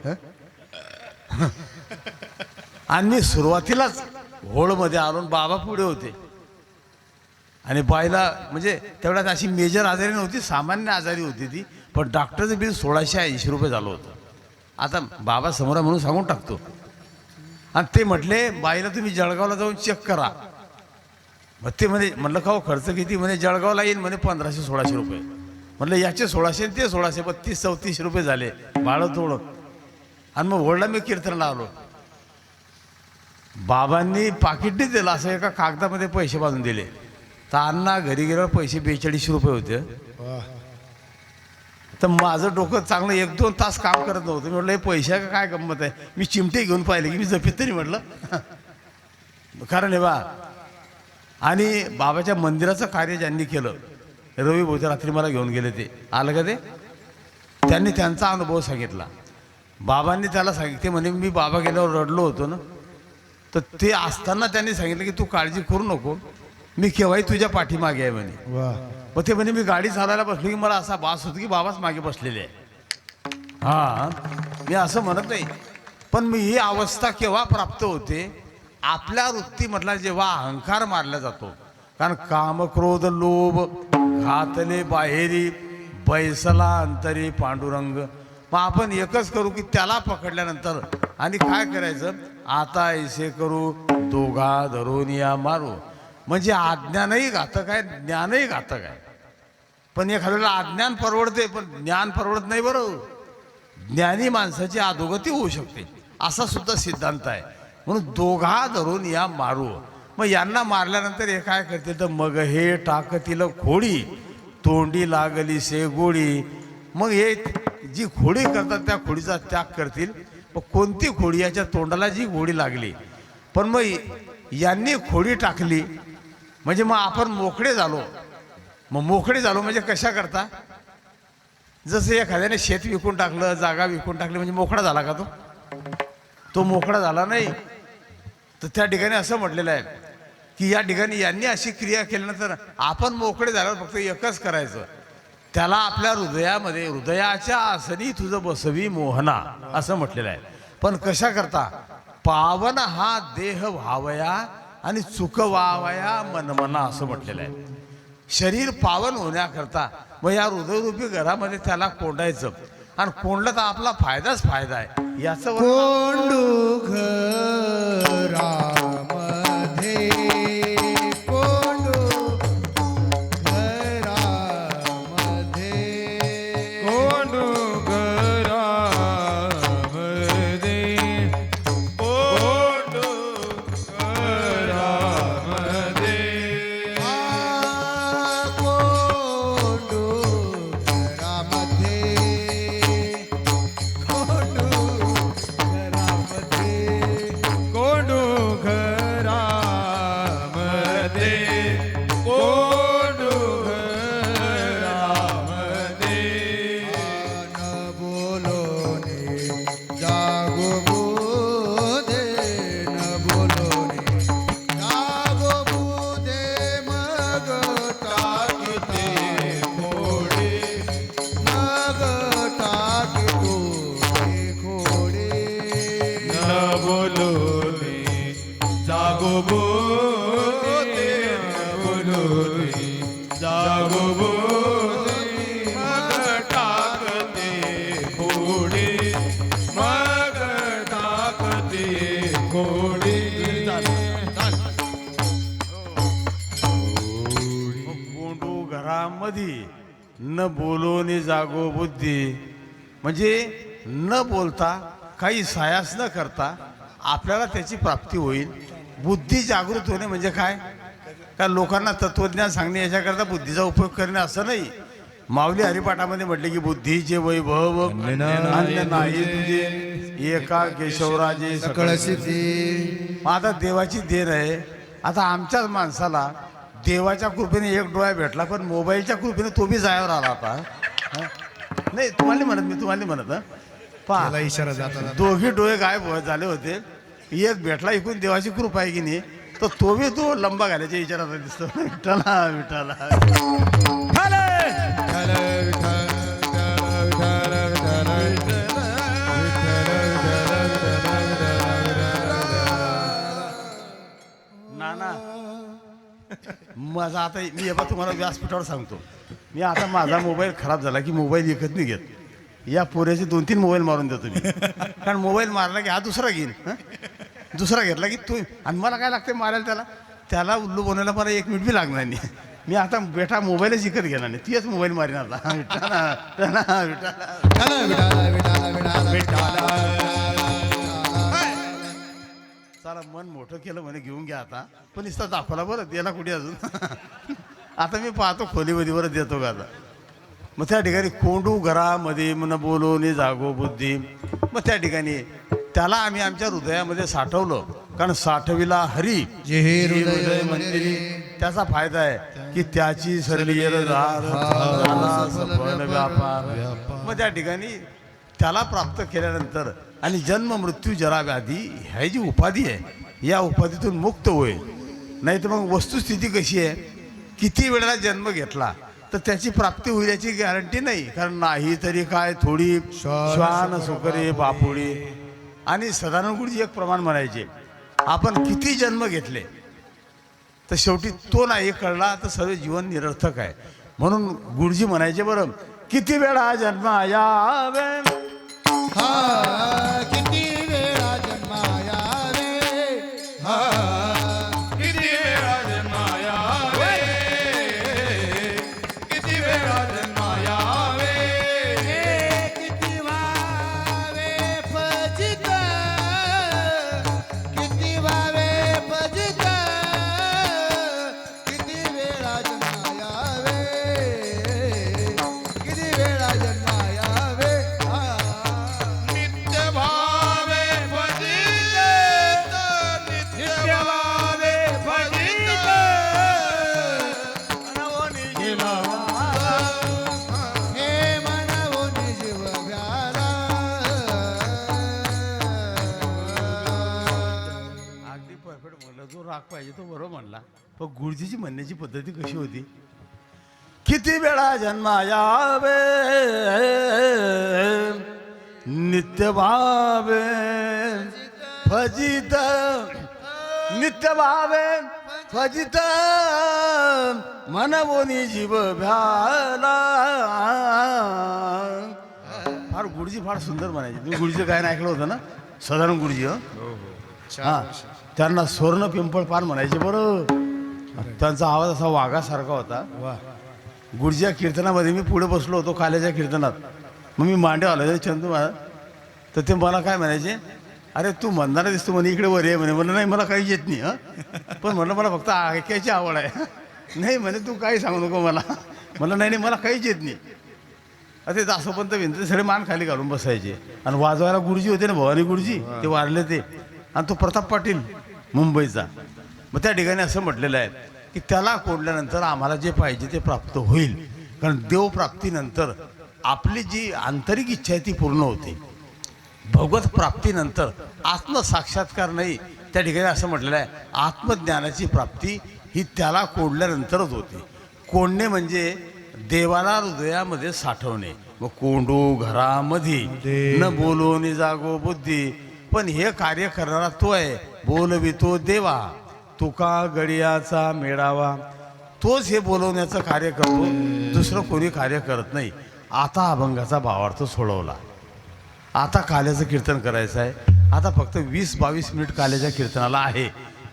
आणि मी सुरुवातीलाच होळमध्ये आलो, बाबा पुढे होते. आणि बाईला म्हणजे तेवढ्यात अशी मेजर आजारी नव्हती, सामान्य आजारी होती ती. पण डॉक्टरचं बिल 1680 रुपये झालं होतं. आता बाबा समोर म्हणून सांगून टाकतो. आणि ते म्हटले बाईला तुम्ही जळगावला जाऊन चेक करा. मग ते म्हणलं का हो खर्च किती? म्हणे जळगावला येईल म्हणे 1500-1600 रुपये. म्हटलं याचे 1600 ते 1600, 32-34 रुपये झाले भाडं तोडं. आणि मग ओढला मी कीर्तनाला आलो. बाबांनी पाकिटने दिलं असं एका कागदामध्ये पैसे बांधून दिले. तर अण्णा घरी गेल्यावर पैसे 42 रुपये होते. वा. तर माझं डोकं चांगलं 1-2 तास काम करत नव्हतं. मी म्हटलं हे पैशा का काय गंमत आहे. मी चिमटे घेऊन पाहिले की मी जपीत तरी म्हटलं. कारण हे बा, आणि बाबाच्या मंदिराचं कार्य ज्यांनी केलं, रवी भाऊच्या रात्री मला घेऊन गेले, ते आलं का ते, त्यांनी त्यांचा अनुभव सांगितला. बाबांनी त्याला सांगितले, म्हणे मी बाबा गेल्यावर रडलो होतो ना, तर ते असताना त्यांनी सांगितलं की तू काळजी करू नको, मी केव्हाही तुझ्या पाठीमागे आहे म्हणे. वा. मग ते म्हणे मी गाडी चालवायला बसलो की मला असा भास होतो की बाबाच मागे बसलेले आहे. हां, मी असं म्हणत नाही, पण मी ही अवस्था केव्हा प्राप्त होते? आपल्या वृत्तीमधला जेव्हा अहंकार मारला जातो. कारण काम क्रोध लोभ घातले बाहेरी, बैसला अंतरी पांडुरंग. मग आपण एकच करू की त्याला पकडल्यानंतर आणि काय करायचं, आता ऐसे करू दोघा धरून या मारू. म्हणजे अज्ञानही घातक आहे, ज्ञानही घातक आहे. पण एखाद्याला अज्ञान परवडते पण ज्ञान परवडत नाही बरोबर. ज्ञानी माणसाची अधोगती होऊ शकते असा सुद्धा सिद्धांत आहे. म्हणून दोघा धरून या मारू. मग यांना मारल्यानंतर हे काय करतील तर मग हे टाकतील खोडी, तोंडी लागली से गोडी. मग हे जी खोडी करतात त्या खोडीचा त्याग करतील. मग कोणती खोडी? याच्या तोंडाला जी गोडी लागली. पण मग यांनी खोडी टाकली म्हणजे मग आपण मोकळे झालो. मग मोकळे झालो म्हणजे कशा करता? जसं एखाद्याने शेत विकून टाकलं, जागा विकून टाकली म्हणजे मोकळा झाला का तो मोकळा झाला नाही. तर त्या ठिकाणी असं म्हटलेलं आहे की या ठिकाणी यांनी अशी क्रिया केल्यानंतर आपण मोकळे झाल्यावर फक्त एकच करायचं, त्याला आपल्या हृदयामध्ये हृदयाच्या आसनी तुझं बसवी मोहना असं म्हटलेलं आहे. पण कशा करता? पावन हा देह व्हावया आणि चुक व्हावया मनमना असं म्हटलेलं आहे. शरीर पावन होण्याकरता मग या हृदयरूपी घरामध्ये त्याला कोंडायचं, आणि कोंडलं तर आपला फायदाच फायदा आहे. याचं कोंडू घरामध्ये कोंडू घरामध्ये कोंडू घरामध्ये कोंडू घरामध्ये कोंडू घरामध्ये कोंडू घरामध्ये कोंडू घरामध्ये कोंडू घरामध्ये न बोलोने जागो बुधे न बोलोने जागो बुधे मग टाकते खोडे मग टाकतो खोडे न बोलोने जागो बोले न बोलोने जागो बोले मग टाकते खोडे मग टाकते खोडे कोंडू घरामध्ये न बोलोने जागो बुद्धी, म्हणजे न बोलता काही सायास न करता आपल्याला त्याची प्राप्ती होईल. बुद्धी जागृत होणे म्हणजे काय? का लोकांना तत्वज्ञान सांगणे याच्याकरता बुद्धीचा उपयोग करणे असं नाही. माऊली हरिपाठामध्ये म्हटले की बुद्धीचे वैभव अन्य नाही तुझे, एका केशवराजे सकळ सिद्धी मग आता देवाची देण आहे. आता आमच्याच माणसाला देवाच्या कृपेने एक डोळा भेटला, पण मोबाईलच्या कृपेने तो बी जायावर आला आता. हं? नाही तुम्हाला म्हणत, मी तुम्हाला म्हणत त्याला पहा, इशारा जाता दोघी डोळे गायब झाले होते. एक भेटला इकून देवाची कृपा आहे की नाही, तर तो बी तो लंबा घालायच्या विचारात दिसतो. विठाला विठाला नाना माझा आता मी हे बघ तुम्हाला व्यासपीठावर सांगतो. मी आता माझा मोबाईल खराब झाला की मोबाईल विकत नाही घेत. या पोऱ्याचे 2-3 मोबाईल मारून देतो मी, कारण मोबाईल मारला की हा दुसरा घेईन. हं? दुसरा घेतला की तू, आणि मला काय लागते मारायला, त्याला उल्लू बनवायला मला 1 मिनिट बी लागणार नाही. मी आता बेटा मोबाईलच विकत घेणार नाही, तीच मोबाईल मारीन आता. विठाला विठाला विठाला चला मन मोठं केलं म्हणे घेऊन घ्या आता, पण नुसता दाखवला बरं द्यायला कुठे अजून. आता मी पाहतो खोलीमध्ये बरं देतो का आता. मग त्या ठिकाणी कोंडू घरामध्ये मन बोलोने जागो बुद्धी, मग त्या ठिकाणी त्याला आम्ही आमच्या हृदयामध्ये साठवलं, कारण साठविला हरी जे हे हृदय मंदिरी. त्याचा फायदा आहे की त्याची सरली व्यापार. मग त्या ठिकाणी त्याला प्राप्त केल्यानंतर आणि जन्म मृत्यू जरा व्याधी ह्या जी उपाधी आहे, या उपाधीतून मुक्त होईल. नाही तर मग वस्तुस्थिती कशी आहे, किती वेळेला जन्म घेतला तर त्याची प्राप्ती होईल याची गॅरंटी नाही. कारण नाही तरी काय थोडी श्वान सुकरे बापुडी. आणि सदानंद गुरुजी एक प्रमाण म्हणायचे, आपण किती जन्म घेतले तर शेवटी तो नाही कळला तर सर्व जीवन निरर्थक आहे. म्हणून गुरुजी म्हणायचे बरं, किती वेळा जन्म यावे किती वेळा जन्मायावे किती वेळा जन्मायावे किती वेळा जन्मायावे किती व्हावे फजित किती व्हावे फजित किती वेळा जन्मायावे किती वेळा जन्मायावे नित्य भाव म्हणायची तो बरोबर म्हणला, पण गुरुजीची म्हणण्याची पद्धती कशी होती? किती वेळा जन्मा यावे नित्य भावे फजित, नित्य भावे फजित मनवोनी जीव भ्याला. फार गुरुजी फार सुंदर म्हणायचे. तुम्ही गुरुजी काय ऐकलं होतं ना, साधारण गुरुजी. हा, त्यांना स्वर्ण पिंपळ पान म्हणायचे बरं. त्यांचा आवाज असा वाघासारखा होता. गुरुजी या कीर्तनामध्ये मी पुढे बसलो होतो काल्याच्या कीर्तनात. मग मी मांडे आलो चंदू महाराज, तर ते मला काय म्हणायचे, अरे तू म्हणणारा दिसतो म्हणे, इकडे वर ये म्हणे. म्हणलं नाही मला काहीच येत नाही. पण म्हणलं मला फक्त ऐकायची आवड आहे. नाही म्हणे तू काही सांगू नको मला. म्हणलं नाही नाही मला काहीच येत नाही. अरे दासोपंत विनंती सगळे मान खाली घालून बसायचे. आणि वाजवायला गुरुजी होते ना, भवानी गुरुजी, ते वारले ते. आणि तो प्रताप पाटील मुंबईचा. मग त्या ठिकाणी असं म्हटलेलं आहे की त्याला कोडल्यानंतर आम्हाला जे पाहिजे ते प्राप्त होईल. कारण देवप्राप्तीनंतर आपली जी आंतरिक इच्छा आहे ती पूर्ण होते. भगवत प्राप्तीनंतर आत्मसाक्षात्कार नाही. त्या ठिकाणी असं म्हटलेलं आहे आत्मज्ञानाची प्राप्ती ही त्याला कोडल्यानंतरच होते. कोंडणे म्हणजे देवाला हृदयामध्ये साठवणे. मग कोंडू घरामध्ये न बोलो नि जागो बुद्धी. पण हे कार्य करणारा तो आहे. बोलवी तो देवा तुका गडियाचा मेळावा. तोच हे बोलवण्याचं कार्य करतो, दुसरं कोणी कार्य करत नाही. आता अभंगाचा भावार्थ सोडवला. आता काल्याचं कीर्तन करायचं आहे. आता फक्त 20-22 मिनिट काल्याच्या कीर्तनाला आहे.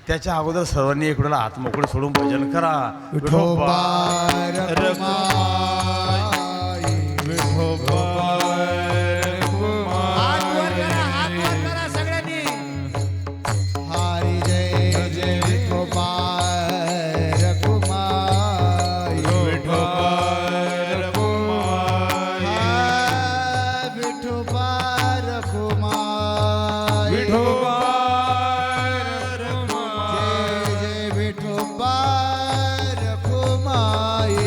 त्याच्या अगोदर सर्वांनी एक वेळेला हात मोकळे सोडून भजन करा. विठोबा सगळ्यांनी. हरी जय जय विठोबा रघुमाई. विठोबा रघुमाई. जय जय विठोबा रघुमाई.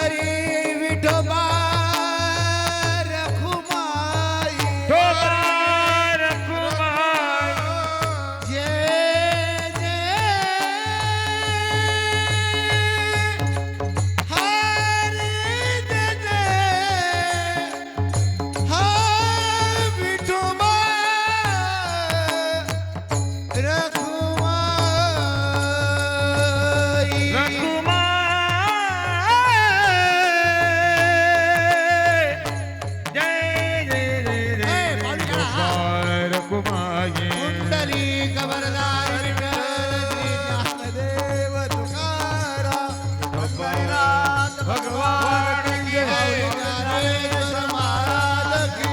हरी विठोबा रघुमाई. जय जय हरी जय जय हा विठोबा रघुमाई. कुंडली कबरदार विठ्ठल श्री ज्ञानदेव तुकाराम भगवान की जय. ज्ञानेश्वर महाराज की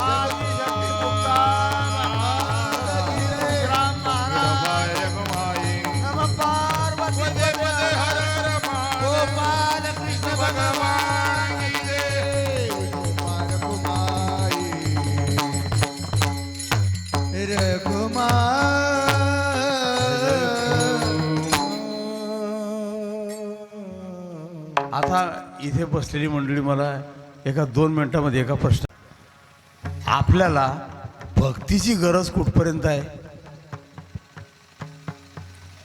आदिशक्ती तुकाराम महाराज की जय. राम महाराज नमः पार्वती देवी गोपाल कृष्ण भगवान की जय. गोपाल कुमारी आता इथे बसलेली मंडळी, मला एका 2 मिनिटामध्ये एका प्रश्न, आपल्याला भक्तीची गरज कुठपर्यंत आहे?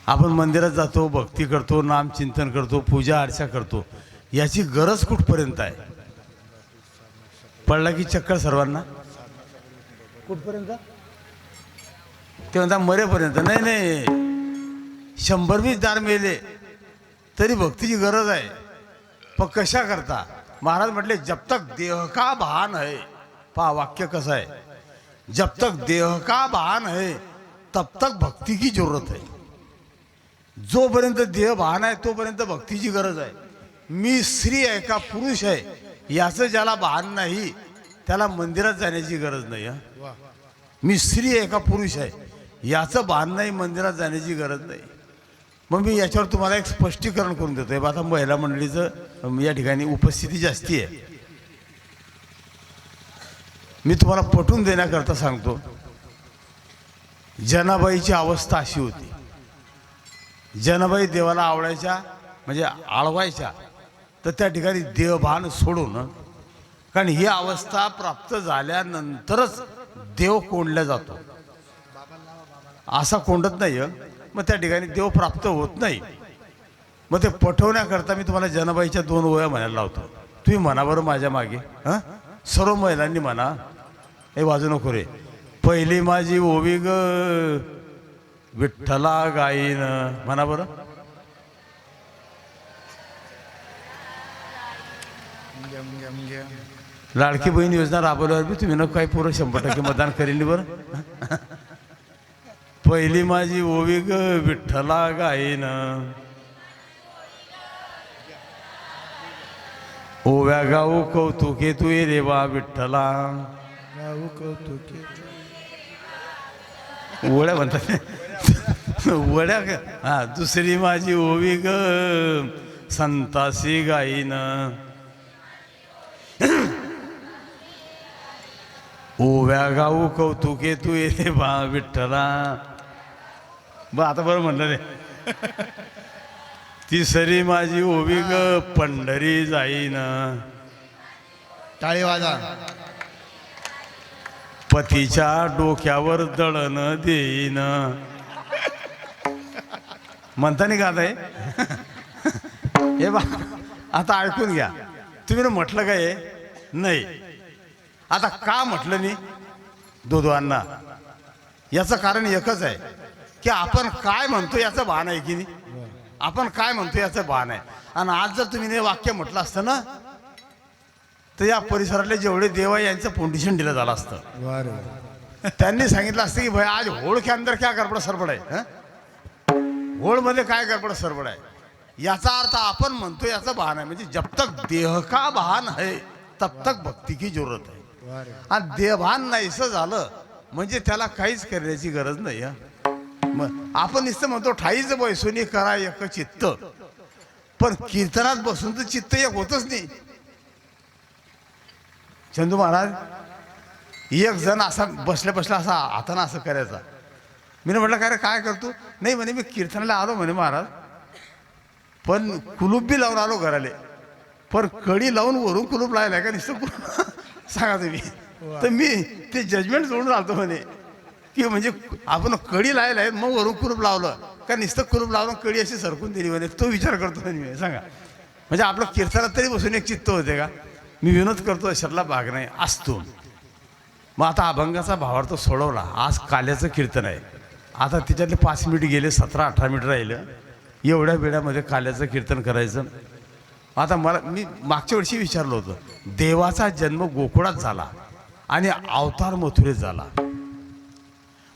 आपण मंदिरात जातो, भक्ती करतो, नामचिंतन करतो, पूजा अर्चा करतो, याची गरज कुठपर्यंत आहे? पडला की चक्कर सर्वांना. कुठपर्यंत? ते म्हणता मरेपर्यंत. नाही नाही, 100-20 दार मेले तरी भक्तीची गरज आहे. पण कशा करता? महाराज म्हटले जब तक देह का भान है. पहा वाक्य कसं आहे, जब तक देह का भान है तब तक भक्ती की जरूरत है. जोपर्यंत देह भान आहे तोपर्यंत भक्तीची गरज आहे. मी स्त्री आहे का पुरुष आहे याचं ज्याला भान नाही त्याला मंदिरात जाण्याची गरज नाही. मी स्त्री आहे का पुरुष आहे याचं भान नाही, मंदिरात जाण्याची गरज नाही. मग मी याच्यावर तुम्हाला एक स्पष्टीकरण करून देतोय. आता महिला मंडळीचं या ठिकाणी उपस्थिती जास्ती आहे. मी तुम्हाला पटवून देण्याकरता सांगतो. जनाबाईची अवस्था अशी होती. जनाबाई देवाला आवडायच्या म्हणजे आळवायच्या, तर त्या ठिकाणी देवभान सोडून, कारण ही अवस्था प्राप्त झाल्यानंतरच देव कोंडला जातो. असा कोंडत नाही हं. मग त्या ठिकाणी देव प्राप्त होत नाही. मग ते पटवण्याकरता मी तुम्हाला जनाबाईच्या 2 ओव्या म्हणायला लावतो. तुम्ही म्हणा बरं माझ्या मागे. हां, सर्व महिलांनी म्हणा. हे वाजू नको रे. पहिली माझी ओवी ग विठ्ठला गाईन. म्हणा बरं. लाडकी बहीण योजना राबवल्यावर बी तुम्ही नको काही पूर्ण 100% मतदान करेल बरं. पहिली माझी ओवी ग विठ्ठला गाईन. ओव्या गाऊ कौतुके तू ये रे बा विठ्ठला. ओळ्या म्हणतात वड्या का. हा, दुसरी माझी ओवी ग संतासी गाईन. ओव्या गाऊ कौतुके तू ये रे बा विठ्ठला. आता बरं म्हणलं रे. तिसरी माझी ओवी ग पंढरी जाईन. टाळी वाजा. पतीच्या डोक्यावर दळण देईन. म्हणता नाही का आता हे बा. आता ऐकून घ्या. तुम्ही ना म्हटलं काय नाही. आता का म्हटलं नाही दोघांना, याचं कारण एकच आहे की आपण काय म्हणतो याचं भान आहे की नाही. आपण काय म्हणतो याचं भान आहे. आणि आज जर तुम्ही हे वाक्य म्हटलं असतं ना तर या परिसरातले जेवढे देव आहे यांचं फाउंडेशन दिलं झालं असतं. त्यांनी सांगितलं असतं की भाई आज होळ के अंदर क्या गडबड सरबड आहे. होळमध्ये काय गडबड सरबड आहे. याचा अर्थ आपण म्हणतो याचं भान आहे. म्हणजे जब तक देह का भान है तब तक भक्ती की जरूरत है. आणि देहभान नाहीसं झालं म्हणजे त्याला काहीच करण्याची गरज नाही. मग आपण नुसतं म्हणतो ठाईच बैसुनी करा एक चित्त, पण कीर्तनात बसून तर चित्त एक होतच नाही. चंदू महाराज एक जण असा बसल्या बसल्या असा हातानं असं करायचा. मी म्हटलं काय रे काय करतो. नाही म्हणे मी कीर्तनाला आलो म्हणे महाराज, पण कुलूप बी लावून आलो घराले, पण कडी लावून वरून कुलूप लायला का नुसतं सांगा तुम्ही. तर मी ते जजमेंट जोडून राहतो म्हणे की म्हणजे आपण कडी लायला आहे मग वरून कुलूप लावलं का नुसतं कुलूप लावून कडी अशी सरकून दिली म्हणे. तो विचार करतो म्हणे मी. सांगा म्हणजे आपलं कीर्तनात तरी बसून एक चित्त होते का. मी विनोद करतो अशातला भाग नाही असतो. मग आता अभंगाचा भावार्थ सोडवला. आज काल्याचं कीर्तन आहे. आता त्याच्यातले 5 मिनिट गेले, 17-18 मिनिट राहिलं. एवढ्या वेळामध्ये काल्याचं कीर्तन करायचं. आता मी मागच्या वर्षी विचारलं होतं, देवाचा जन्म गोकुळात झाला आणि अवतार मथुरेत झाला.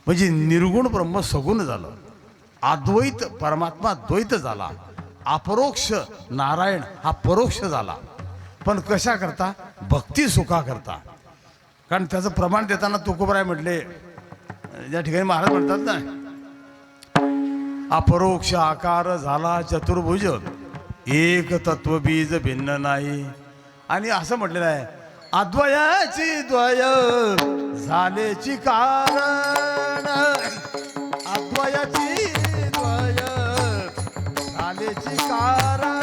म्हणजे निर्गुण ब्रह्म सगुण झालं. अद्वैत परमात्मा द्वैत झाला. अपरोक्ष नारायण हा परोक्ष झाला. पण कशा करता. भक्ती सुखा करता. कारण त्याचं प्रमाण देताना तुकोबराय म्हटले, या ठिकाणी महाराज म्हणतात ना, अपरोक्ष आकार झाला चतुर्भुज, एक तत्व बीज भिन्न नाही. आणि असं म्हटलेलं आहे, अद्वयाची द्वय झालेची कारण. अद्वयाची द्वय झालेची कारण.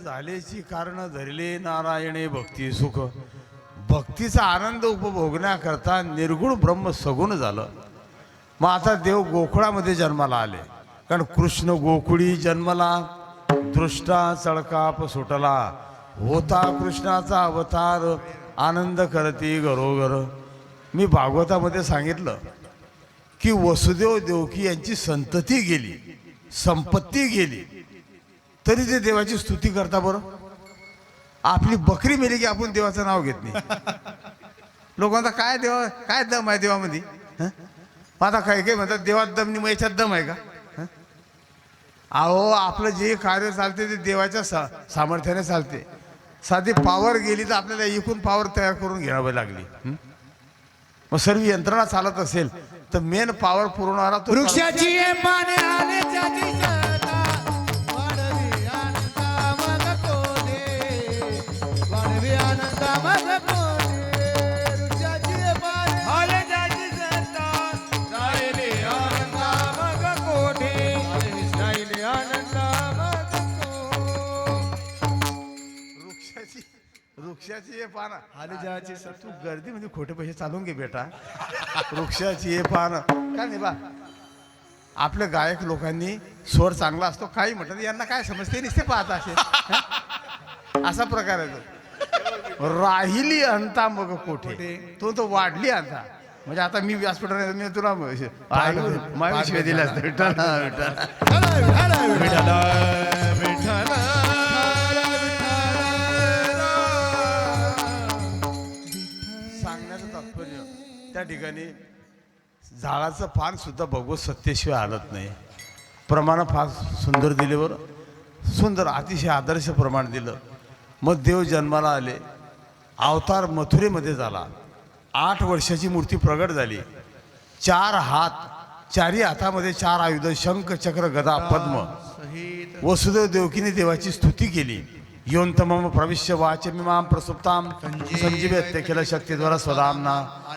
झालेची कारण धरले नारायणे भक्ती सुख. भक्तीचा आनंद उपभोगण्याकरता निर्गुण ब्रह्म सगुण झालं. मग आता देव गोकुळामध्ये जन्माला आले. कारण कृष्ण गोकुळी जन्मला, दृष्टा चळकाप सुटला. होता कृष्णाचा अवतार आनंद करती घरोघर. मी भागवतामध्ये सांगितलं की वसुदेव देवकी यांची संतती गेली, संपत्ती गेली, तरी ते देवाची स्तुती करता. बरं, आपली बकरी मेली की आपण देवाचं नाव घेत नाही. लोकांचा काय देवा, काय दम आहे देवामध्ये? आता काही काही म्हणतात देवात दम नाही, मग याच्यात दम आहे का? अहो, आपलं जे कार्य चालते ते देवाच्या सामर्थ्याने चालते. साधी पावर गेली तर आपल्याला एकूण पावर तयार करून घ्यावी लागली. मग सर्व यंत्रणा चालत असेल तर मेन पावर पुरवणारा तो वृक्षाची पाने आले त्याची सत्ता, वाढवी आनंदा मग कोणे, वाढवी आनंदा मग कोणे. वृक्षाची पाने आले त्याची सत्ता, जायले आनंदा मग कोठे. जाईले आनंदा मग वृक्षाची हे पानं आले ज्याची तू गर्दीमध्ये खोटे पैसे चालवून घे बेटा. वृक्षाची हे पानं काय नाही बा. आपल्या गायक लोकांनी स्वर चांगला असतो, काही म्हणतात यांना काय समजते नसते पाहत असे. असा प्रकार आहे तो. राहिली अंता मग कोठे, तो वाढली अंता. म्हणजे आता मी व्यासपीठावर मी तुला माविश्व दिले असते. विठ्ठल विठ्ठल विठ्ठल विठ्ठल सांगण्याचं तात्पर्य त्या ठिकाणी झाडाचं पान सुद्धा भगवत सत्तेशिवाय हालत नाही. प्रमाण फार सुंदर दिले. बरं, सुंदर अतिशय आदर्श प्रमाण दिलं. मग देव जन्माला आले, अवतार मथुरेमध्ये झाला. 8 वर्षाची मूर्ती प्रगट झाली. 4 हात, 4ही हातामध्ये 4 आयुध, शंख चक्र गदा पद्म. वसुदेव देवकीने देवाची स्तुती केली. योन्तमम प्रविश्य वाचमिमां प्रसुप्तां संजीवेत्य केल शक्तिद्वारा स्वदाम्ना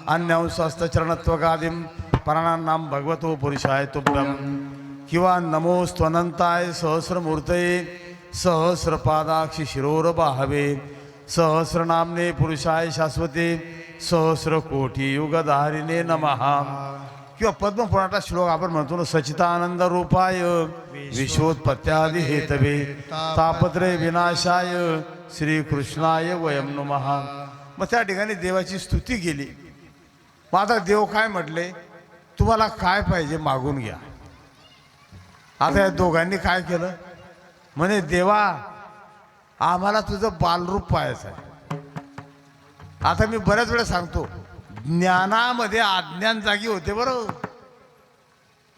अन्यांशस्तचरणत्वगादिं प्राणानां भगवतो पुरुषाय तुभ्यं. किंवा नमोस्त्वनंताय सहस्रमूर्तये सहस्रपादाक्षि शिरोरबाहवे सहस्रनाम्ने पुरुषाय शाश्वते सहस्रकोटी युगधारिणे नमः. किंवा पद्मपुराणाचा श्लोक आपण म्हणतो ना, सचितानंद रूपाय विश्वोत्पत्त्यादि हेतवे तापत्रय विनाशाय श्रीकृष्णाय वयं नमः. मग त्या ठिकाणी देवाची स्तुती केली. मग आता देव काय म्हटले, तुम्हाला काय पाहिजे मागून घ्या. आता या दोघांनी काय केलं, म्हणे देवा आम्हाला तुझं बालरूप पाहायचं आहे. आता मी बऱ्याच वेळा सांगतो, ज्ञानामध्ये अज्ञान जागी होते. बरं,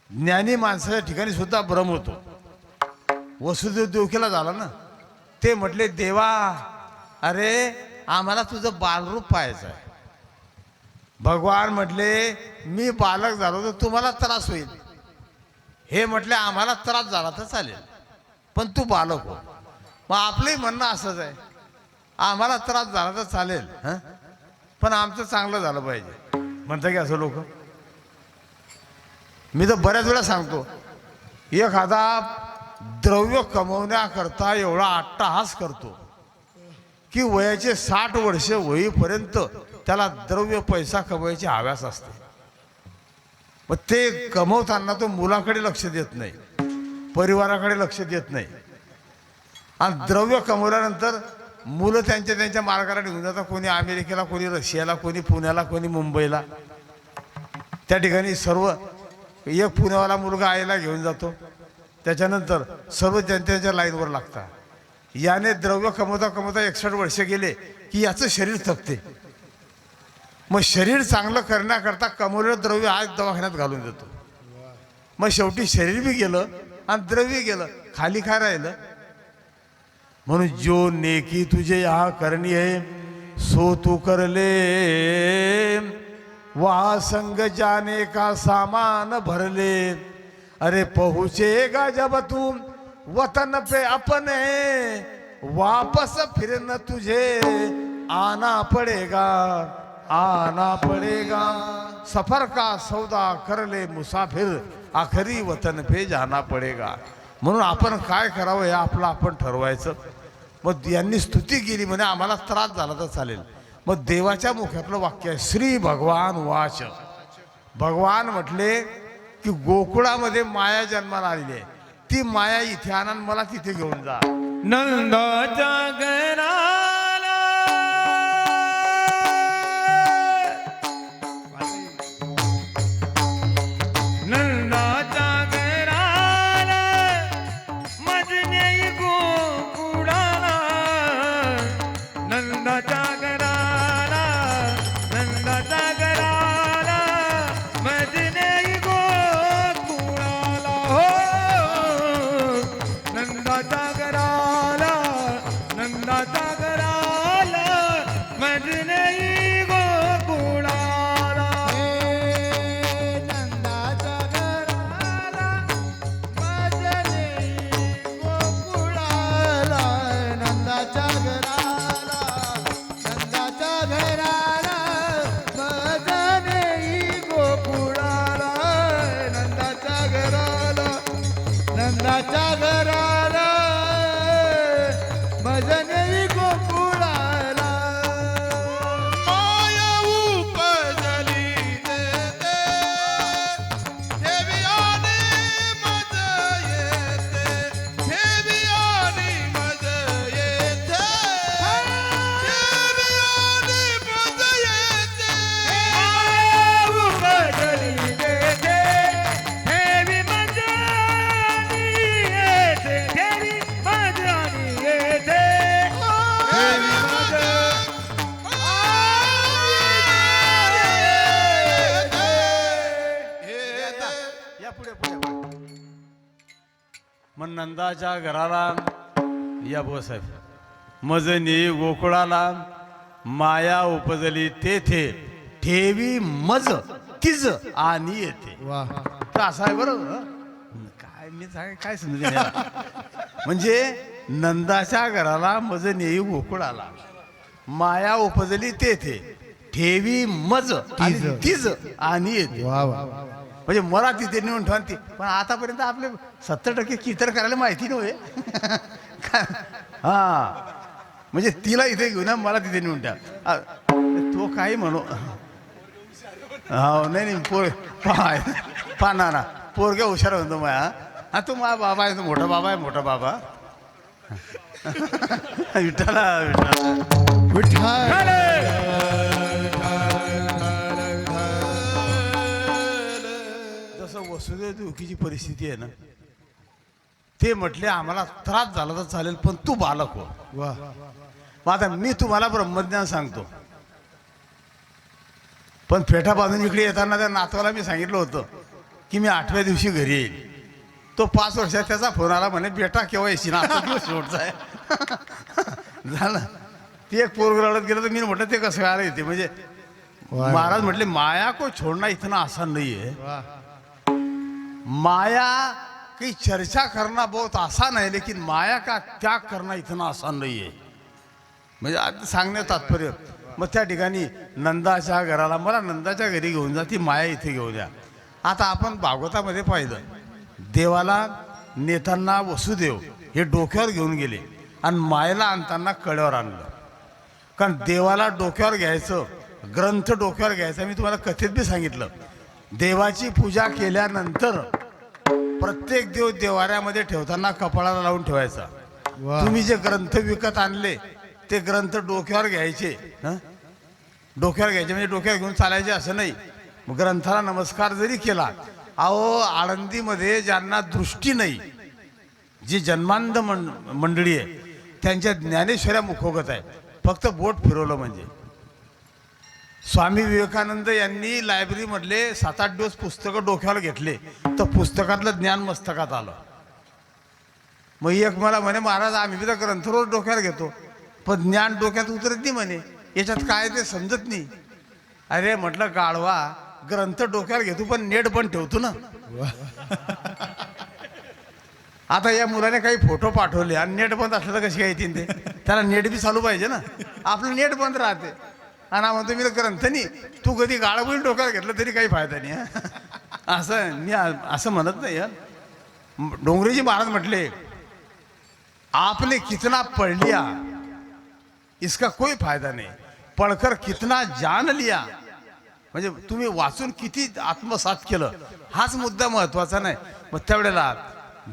ज्ञानी माणसाच्या ठिकाणी सुद्धा भ्रम होतो. वसुदेव देवकीला झाला ना. ते म्हटले देवा अरे आम्हाला तुझं बालरूप पाहायचं आहे. भगवान म्हटले मी बालक झालो तर तुम्हाला त्रास होईल. हे म्हटले आम्हाला त्रास झाला तर चालेल, पण तू बालक हो. मग आपलंही म्हणणं असंच आहे, आम्हाला त्रास झाला तर चालेल, पण आमचं चांगलं झालं पाहिजे. म्हणता की असं लोक. मी तर बऱ्याच वेळा सांगतो, एखादा द्रव्य कमवण्याकरता एवढा अट्टहास करतो की वयाचे 60 वर्ष होईपर्यंत त्याला द्रव्य पैसा कमवायची हव्यास असते. मग ते कमवताना तो मुलाकडे लक्ष देत नाही, परिवाराकडे लक्ष देत नाही. आणि द्रव्य कमवल्यानंतर मुलं त्यांच्या त्यांच्या मार्गाला निघून जातात. कोणी अमेरिकेला, कोणी रशियाला, कोणी पुण्याला, कोणी मुंबईला. त्या ठिकाणी सर्व एक पुण्यावाला मुलगा आईला घेऊन जातो. त्याच्यानंतर सर्व जनतेच्या लाईनवर लागतात. याने द्रव्य कमवता कमवता 61 वर्ष गेले की याचं शरीर थकते. मग शरीर चांगलं करण्याकरता कमवलेलं द्रव्य आज दवाखान्यात घालून देतो. मग शेवटी शरीर बी गेलं आणि द्रव्य गेलं, खाली काय राहिलं. म्हणून जो नेकी तुझे यहाँ करनी है सो तू कर ले, वहाँ संग जाने का सामान भर ले. अरे पहुँचेगा जब तू वतन पे अपने, वापस फिर न तुझे आना पड़ेगा, आना पड़ेगा. सफर का सौदा कर ले मुसाफिर, आखरी वतन पे जाना पड़ेगा. म्हणून आपण काय करावं हे आपलं आपण ठरवायचं. मग यांनी स्तुती केली, म्हणे आम्हाला त्रास झाला तर चालेल. मग देवाच्या मुखातलं वाक्य आहे, श्री भगवान वाच. भगवान म्हटले की गोकुळामध्ये माया जन्माला आलेली आहे, ती माया इथे आणा, मला तिथे घेऊन जा. नंदाच्या घराला मग नंदाच्या घराला या बुवा साहेब मज नेई गोकुळाला माया उपजली तेथे ठेवी मज तिज आणि येते. वा तर असं आहे बरोबर. काय मी काय समजून याला? म्हणजे नंदाच्या घराला मज नेई गोकुळाला माया उपजली तेथे ठेवी मज आणि तिज आणि येते. वा वा म्हणजे मला तिथे नेऊन ठेवते. पण आतापर्यंत आपले 70% कितर करायला माहिती नव्हे. हा म्हणजे तिला इथे घेऊन मला तिथे नेऊन ठेव. तो काही म्हणू हो नाही पाना ना पोरग्या हुशार म्हणतो माया. हा तू माझा बाबा आहे, तो मोठा बाबा आहे, मोठा बाबा. विठ्ठला विठ्ठला विठ्ठल जसं वसुदेव देवकीची परिस्थिती आहे ना, ते म्हटले आम्हाला त्रास झाला तर चालेल पण तू बालक हो. वा मग आता मी तुम्हाला ब्रह्मज्ञान सांगतो. पण फेटा बांधून इकडे येताना त्या नातवाला मी सांगितलं होतं की मी 8व्या दिवशी घरी येईल. तो 5 वर्षात त्याचा फोन आला म्हणे बेटा केव्हा येशील, आता दिवस शेवटचा आहे. झालं ते एक पोरग रडत गेलं तर मी म्हटलं ते कसं आलं येते. म्हणजे महाराज म्हटले माया को छोडना इतना आसान नहीं है. वा माया की चर्चा करना बहुत आसान है लेकिन माया का त्याग करना इतना आसान नहीं है. म्हणजे आता सांगण्यात तात्पर्य. मग त्या ठिकाणी नंदाच्या घराला मला नंदाच्या घरी घेऊन जा, ती माया इथे घेऊन द्या. आता आपण भागवतामध्ये पाहिलं देवाला नेताना वसुदेव हे डोक्यावर घेऊन गेले आणि मायेला आणताना कड्यावर आणलं. कारण देवाला डोक्यावर घ्यायचं, ग्रंथ डोक्यावर घ्यायचा. मी तुम्हाला कथेत बी सांगितलं देवाची पूजा केल्यानंतर प्रत्येक देव देवाऱ्यामध्ये ठेवताना कपाळाला लावून ठेवायचा. वा तुम्ही जे ग्रंथ विकत आणले ते ग्रंथ डोक्यावर घ्यायचे. डोक्यावर घ्यायचे म्हणजे डोक्यावर घेऊन चालायचे असं नाही. ग्रंथाला नमस्कार जरी केला, अहो आळंदीमध्ये ज्यांना दृष्टी नाही, जी जन्मांध मंडळी आहे त्यांच्या ज्ञानेश्वऱ्या मुखोगत आहे. फक्त बोट फिरवलं म्हणजे. स्वामी विवेकानंद यांनी लायब्ररीमधले 7-8 दिवस पुस्तकं डोक्यावर घेतले तर पुस्तकातलं ज्ञान मस्तकात आलं. मग एक मला म्हणे महाराज आम्ही बी तर ग्रंथ रोज डोक्यावर घेतो पण ज्ञान डोक्यात उतरत नाही म्हणे, याच्यात काय ते समजत नाही. अरे म्हटलं गाढवा, ग्रंथ डोक्यावर घेतो पण नेट पण ठेवतो ना. आता या मुलाने काही फोटो पाठवले आणि नेट बंद असलं तर कशी काय येतील ते? त्याला नेट बी चालू पाहिजे ना. आपलं नेट बंद राहते आणि म्हणतो मी तर ग्रंथ नाही. तू कधी गाळबोळी डोक्यावर घेतलं तरी काही फायदा नाही. असं मी असं म्हणत नाही. डोंगरेजी महाराज म्हटले आपने कितना पढ़ लिया इसका कोई फायदा नहीं, पढ़कर कितना जान लिया. म्हणजे तुम्ही वाचून किती आत्मसात केलं हाच मुद्दा महत्वाचा नाही. मग त्यावेळेला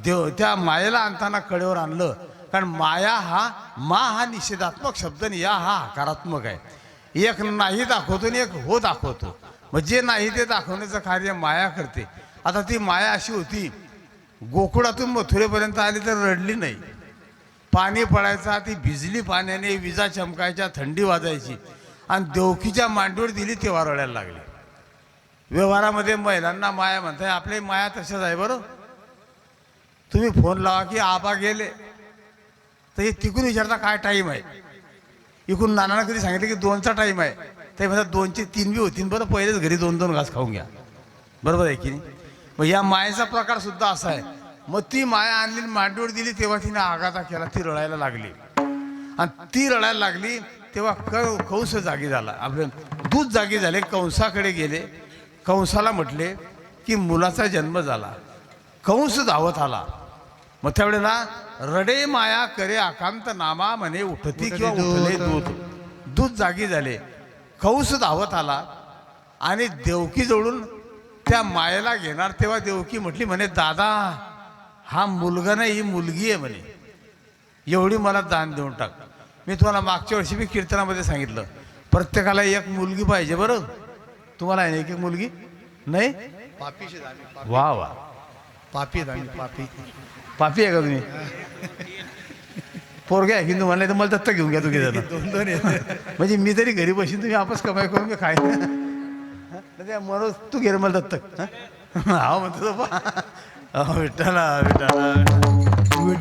देव त्या मायेला आणताना कडेवर आणलं. कारण माया हा निषेधात्मक शब्द नाही, या हा हकारात्मक आहे. एक नाही दाखवतो आणि एक हो दाखवतो. मग जे नाही ते दाखवण्याचं कार्य माया करते. आता ती माया अशी होती, गोकुळातून मथुरेपर्यंत आली तर रडली नाही. पाणी पडायचा, ती भिजली पाण्याने, विजा चमकायच्या, थंडी वाजायची आणि देवकीच्या मांडीवर दिली तेव्हा रडायला लागली. व्यवहारामध्ये महिलांना माया म्हणताय, आपली माया तशाच आहे. बरं तुम्ही फोन लावा की आबा गेले तर हे तिकून विचारता काय टाईम आहे. इकडून नानाला कधी सांगितलं की 2चा टाईम आहे, ते म्हणतात 2चे 3 बी होतील. बरं पहिलेच घरी 2-2 घास खाऊन घ्या. बरोबर आहे की नाही. मग या मायेचा प्रकार सुद्धा असा आहे. मग ती माया आणली मांडीवर दिली तेव्हा तिने आघाता केला, ती रडायला लागली. आणि ती रडायला लागली तेव्हा कंस जागी झाला. आपले दूध जागी झाले, कंसाकडे गेले. कंसाला म्हटले की मुलाचा जन्म झाला. कंस धावत आला. मग त्यावेळेला रडे माया करे आकांत नामा म्हणे उठती किंवा उठले दूध. दूध जागी झाले. कंस धावत आला आणि देवकी जवळून त्या मायेला घेणार तेव्हा देवकी म्हटली म्हणे दादा हा मुलगा नाही, ही मुलगी आहे म्हणे, एवढी मला दान देऊन टाक. मी तुम्हाला मागच्या वर्षी मी कीर्तनामध्ये सांगितलं प्रत्येकाला एक मुलगी पाहिजे. बरं तुम्हाला आहे एक मुलगी नाही? पापीशी झाली. वा वा, पापी झाली. पापी पापी आहे का तुम्ही? पोरगे आहे की तुम्हाला? तर मला दत्तक घेऊन घ्या तुम्ही जण. 2-2 येते. म्हणजे मी तरी घरी बसून तुम्ही आपस कमाई करून मी खाय म्हणून तू घे मला दत्तक. हा म्हणतो विठ्ठला विठ्ठला. तो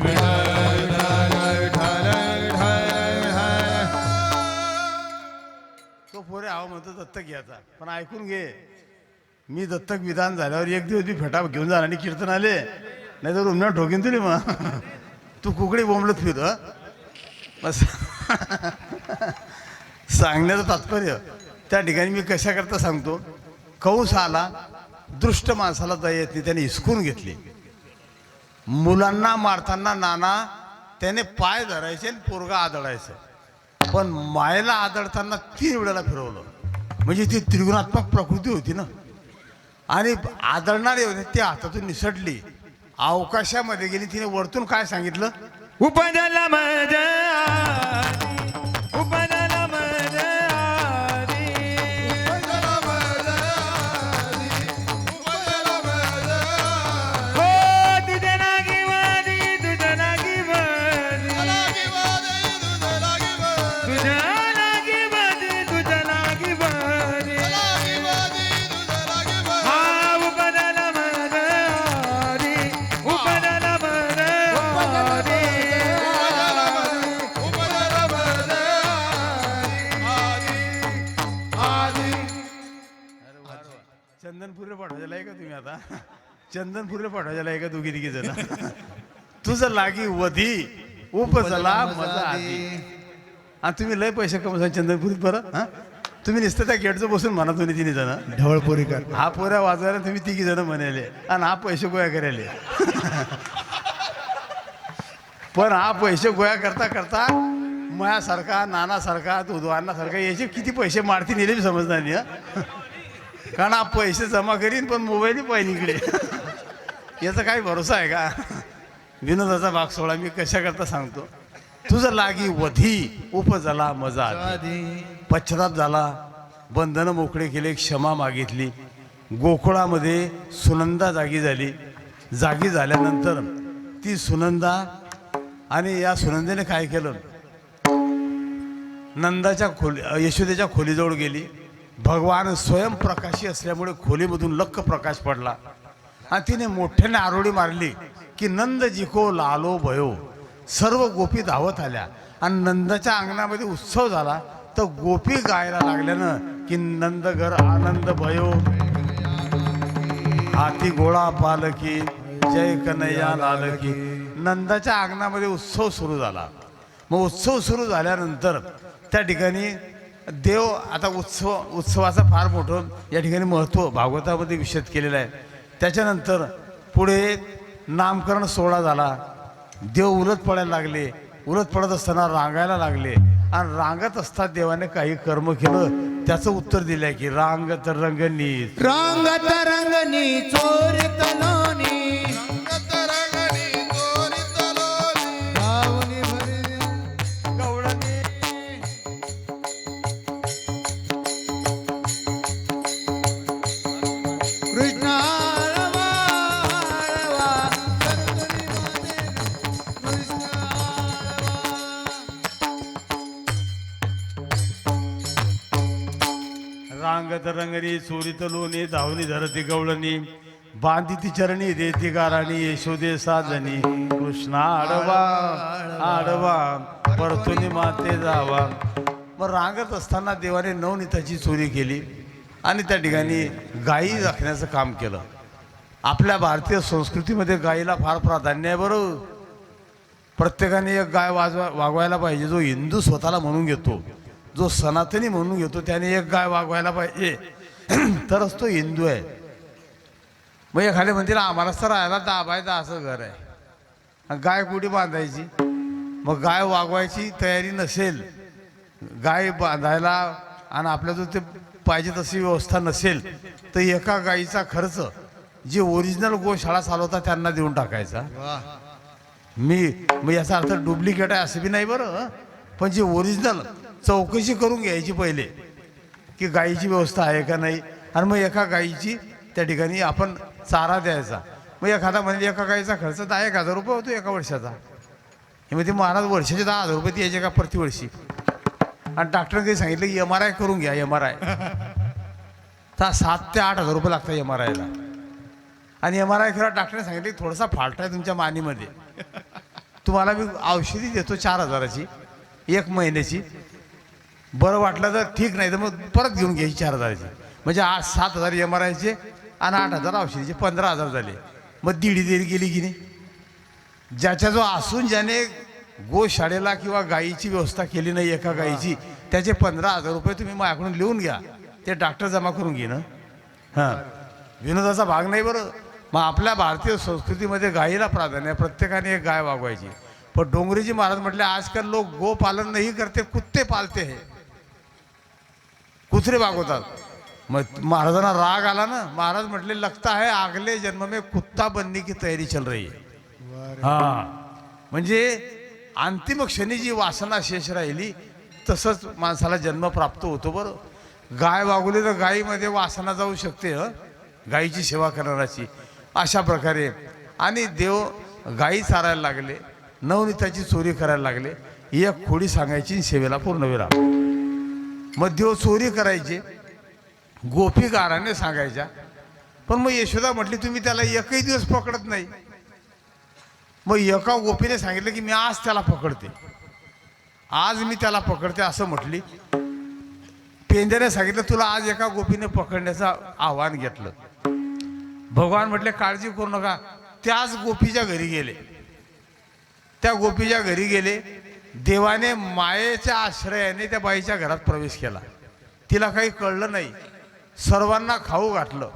पोरे आवा म्हणतो दत्तक घ्यायचा, पण ऐकून घे, मी दत्तक विधान झाल्यावर एक दिवस मी फेटा घेऊन जाणार आणि कीर्तन आले नाही तर रुमण्यात ठोकीन तुला मग. तू कुकडी बोंबलत फिर बस. सांगण्याचं तात्पर्य त्या ठिकाणी मी कशा करता सांगतो. कंस आला, दृष्ट माणसाला दया येत नाही, त्याने हिसकून घेतली. मुलांना मारताना नाना त्याने पाय धरायचे आणि पोरगा आदळायचं, पण मायला आदळताना 3 वेळेला फिरवलं. म्हणजे ती त्रिगुणात्मक प्रकृती होती ना. आणि आदळणारे होते ते हातातून निसटली, अवकाशामध्ये गेली. तिने वरतून काय सांगितलं, उपजला माझ्या उपजला माझ्या चंदनपूरला पाठवायला आहे का तुम्ही आता? चंदनपूरला पाठवायला आहे का दोघी तिघी जण? तुझं लागी वधी उपजला मजा आधी. आणि तुम्ही लय पैसे कमवता चंदनपुरीत परत. हा, तुम्ही नुसतं त्या गेटचं बसून म्हणा तुम्ही 3 जण. ढवळपोरीकर हा पोऱ्या वाजवायला तुम्ही 3 जण म्हणाले आणि हा पैसे गोळा करायले. पण हा पैसे गोळा करता करता मायासारखा, नानासारखा, दुधवानासारखा याचे किती पैसे मारती नेले बी समजणार नाही. कारण हा पैसे जमा करीन पण मोबाईल पाहिजे इकडे. याचा काही भरोसा आहे का? विनोदाचा भाग सोळा मी कशा करता सांगतो. तुझं लागी वधी उपजला मजा आधी. पश्चाताप झाला, बंधनं मोकळे केले, क्षमा मागितली. गोकुळामध्ये सुनंदा जागी झाली. जागी झाल्यानंतर ती सुनंदा आणि या सुनंदेने काय केलं, नंदाच्या यशोदेच्या खोलीजवळ गेली. भगवान स्वयंप्रकाशी असल्यामुळे खोलीमधून लख्ख प्रकाश पडला आणि तिने मोठ्याने आरोळी मारली की नंद जिको लालो भयो. सर्व गोपी धावत आल्या आणि नंदाच्या अंगणामध्ये उत्सव झाला. तर गोपी गायला लागल्यानं की नंद घर आनंद भयो, हाती गोळा पालकी, जय कन्हैया लाल की. नंदाच्या अंगणामध्ये उत्सव सुरू झाला. मग उत्सव सुरू झाल्यानंतर त्या ठिकाणी देव आता उत्सवाचा फार मोठं या ठिकाणी महत्त्व भागवतामध्ये विशद केलेलं आहे. त्याच्यानंतर पुढे नामकरण सोहळा झाला. देव उलट पडायला लागले. उलट पडत असताना रांगायला लागले आणि रांगत असताना देवाने काही कर्म केलं. त्याचं उत्तर दिलंय की रांगत रंगनी रांगत रंगनी चोर तलोनी रांगत रंगनी चोरीत लोणी धावणी धरती गवळणी बांधिती चरणी देती गाराणी यशोदे साजनी कृष्णा आडवा आडवा परतुनी माते जावा. मग रांगत असताना देवाने नवनीताची चोरी केली आणि त्या ठिकाणी गायी राखण्याचं काम केलं. आपल्या भारतीय संस्कृतीमध्ये गायीला फार प्राधान्य आहे. बरोबर, प्रत्येकाने एक गाय वागवायला पाहिजे. जो हिंदू स्वतःला म्हणून घेतो, जो सनातनी म्हणून घेतो, त्याने एक गाय वागवायला पाहिजे तरच तो हिंदू आहे. मग एखाद्या म्हणते ना आम्हाला तर राहायला 10 बाय 10 असं घर आहे, गाय कुठे बांधायची? मग गाय वागवायची तयारी नसेल, गाय बांधायला आणि आपल्या जो ते पाहिजे तशी व्यवस्था नसेल तर एका गायीचा खर्च जे ओरिजिनल गोशाळा चालवतात त्यांना देऊन टाकायचा. मग याचा अर्थ डुप्लिकेट आहे असं बी नाही बरं, पण जे ओरिजिनल चौकशी करून घ्यायची पहिले की गायीची व्यवस्था आहे का नाही. आणि मग एका गायीची त्या ठिकाणी आपण चारा द्यायचा. मग एखादा म्हणजे एका गायीचा खर्च 10,000 रुपये होतो एका वर्षाचा. मग ते महाराज वर्षाचे 10,000 रुपये द्यायचे का प्रतिवर्षी? आणि डॉक्टरने काही सांगितलं की MRI करून घ्या. MRI तर 7,000 ते 8,000 रुपये लागतात MRIला. आणि MRI खरं डॉक्टरने सांगितलं की थोडासा फॉल्ट आहे तुमच्या मानीमध्ये. तुम्हाला मी औषधी देतो 4,000ची 1 महिन्याची. बरं वाटलं तर ठीक, नाही तर मग परत घेऊन घ्यायची 4,000ची. म्हणजे 7,000 MRIचे आणि 8,000 औषधीचे 15,000 झाले. मग दीड गेली की नाही. ज्याच्या जो असून ज्याने गोशाळेला किंवा गायीची व्यवस्था केली नाही एका गायीची, त्याचे 15,000 रुपये तुम्ही माझ्याकडून लिहून घ्या, ते डॉक्टर जमा करून घे ना. हां, विनोदाचा भाग नाही बरं. मग आपल्या भारतीय संस्कृतीमध्ये गायीला प्राधान्य आहे, प्रत्येकाने एक गाय वागवायची. पण डोंगरीजी महाराज म्हटले आजकाल लोक गोपालन नाही करते, कुत्ते पालते है, कुत्रे वागवतात. मग महाराजांना राग आला ना. महाराज म्हटले लगता है अगले जन्म में कुत्ता बनने की तयारी चल रही है. हा, म्हणजे अंतिम क्षणी जी वासना शेष राहिली तसंच माणसाला जन्म प्राप्त होतो. बरं, गाय वागवली तर गायीमध्ये वासना जाऊ शकते, गायीची सेवा करणाराची. अशा प्रकारे आणि देव गायी चारायला लागले, नवनीताची चोरी करायला लागले. एक खोडी सांगायची सेवेला पूर्ण विराम. मग देव चोरी करायचे, गोपी गाराने सांगायच्या. पण मग यशोदा म्हटली तुम्ही त्याला एकही दिवस पकडत नाही. मग एका गोपीने सांगितलं की मी आज त्याला पकडते, आज मी त्याला पकडते असं म्हटली. पेंद्याने सांगितलं तुला आज एका गोपीने पकडण्याचं आव्हान घेतलं. भगवान म्हटले काळजी करू नका. त्याच गोपीच्या घरी गेले, त्या गोपीच्या घरी गेले. देवाने मायेच्या आश्रयाने त्या बाईच्या घरात प्रवेश केला. तिला काही कळलं नाही. सर्वांना खाऊ घातलं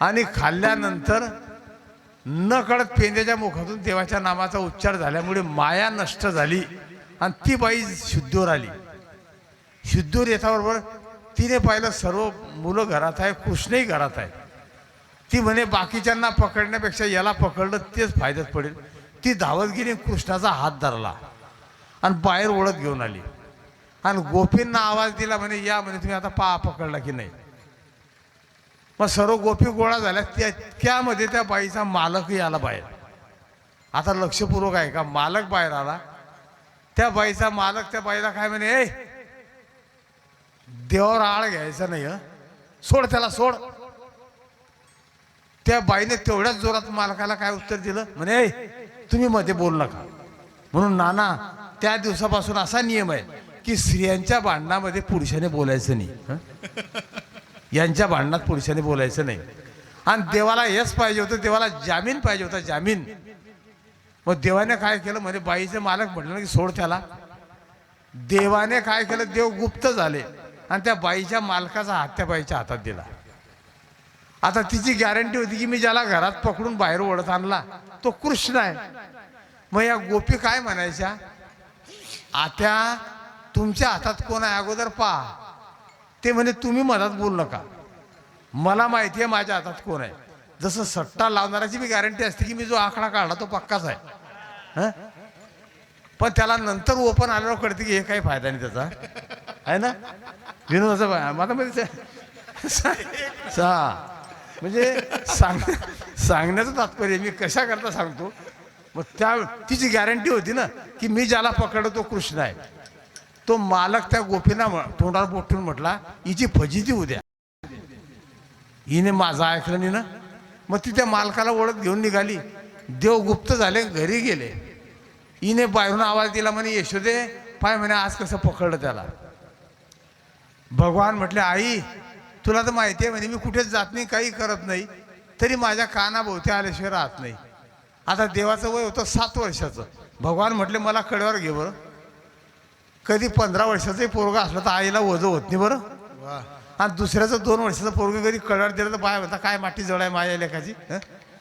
आणि खाल्ल्यानंतर न कळत पेंद्याच्या मुखातून देवाच्या नामाचा उच्चार झाल्यामुळे माया नष्ट झाली आणि ती बाई शुद्धीवर आली. शुद्धीवर येताबरोबर तिने पाहिलं सर्व मुलं घरात आहे, कृष्णही घरात आहे. ती म्हणे बाकीच्यांना पकडण्यापेक्षा याला पकडलं तेच फायद्यात पडेल. ती धावत गेली, कृष्णाचा हात धरला आणि बाहेर ओढत घेऊन आली आणि गोपींना आवाज दिला म्हणे या, म्हणे तुम्ही आता पकडला की नाही. मग सर्व गोपी गोळा झाल्या. त्यामध्ये त्या बाईचा मालकही आला बाहेर. आता लक्षपूर्वक आहे का, मालक बाहेर आला. त्या बाईचा मालक त्या बाईला काय म्हणे, ए देवावर आळ घ्यायचा नाही, सोड त्याला, सोड. त्या बाईने तेवढ्याच जोरात मालकाला काय उत्तर दिलं, म्हणे ए तुम्ही मध्ये बोल नका. म्हणून नाना त्या दिवसापासून असा नियम आहे की स्त्रियांच्या भांडणामध्ये पुरुषाने बोलायचं नाही, यांच्या भांडणात पुरुषाने बोलायचं नाही. आणि देवाला हेच पाहिजे होतं, देवाला जामीन पाहिजे होता, जामीन. मग देवाने काय केलं, म्हणजे बाईचे मालक म्हटलं की सोड त्याला. देवाने काय केलं, देव गुप्त झाले आणि त्या बाईच्या मालकाचा हात त्या बाईच्या हातात दिला. आता तिची गॅरंटी होती की मी ज्याला घरात पकडून बाहेर ओढत आणला तो कृष्ण आहे. मग या गोपी काय म्हणायच्या, आत्या तुमच्या हातात कोण आहे अगोदर पहा. ते म्हणे तुम्ही मधात बोलू नका, मला माहिती आहे माझ्या हातात कोण आहे. जसं सट्टा लावणाऱ्याची बी गॅरंटी असते की मी जो आकडा काढला तो पक्काच आहे. पण त्याला नंतर ओपन आल्यावर कळते की हे काही फायदा नाही त्याचा, आहे ना. विनोदाचा माझा मध्ये म्हणजे सांगण्याचं तात्पर्य मी कशा करता सांगतो. मग त्या तिची गॅरंटी होती ना की मी ज्याला पकडलो तो कृष्ण आहे. तो मालक त्या गोपीना तोंडावर बोट ठेवून म्हटला हिची फजिती उद्या. हिने माझं ऐकलं नाही ना. मग ती त्या मालकाला ओळख घेऊन निघाली. देव गुप्त झाले, घरी गेले. हिने बाहेरून आवाज दिला म्हणे यशोदे पाय, म्हणे आज कसं पकडलं त्याला. भगवान म्हटले आई तुला तर माहिती आहे म्हणे मी कुठेच जात नाही, काही करत नाही, तरी माझ्या कानाभोवती आल्याशिवाय राहत नाही. आता देवाचं वय होतं 7 वर्षाचं. भगवान म्हटले मला कडेवर घे बरं. कधी 15 वर्षाचंही पोरगा असलं तर आईला ओझं होत नाही बरं. आणि दुसऱ्याचं 2 वर्षाचं पोरगं कधी कडेवर दिलं तर बाय म्हणता काय माठी जळ आहे माझ्या लेखाची,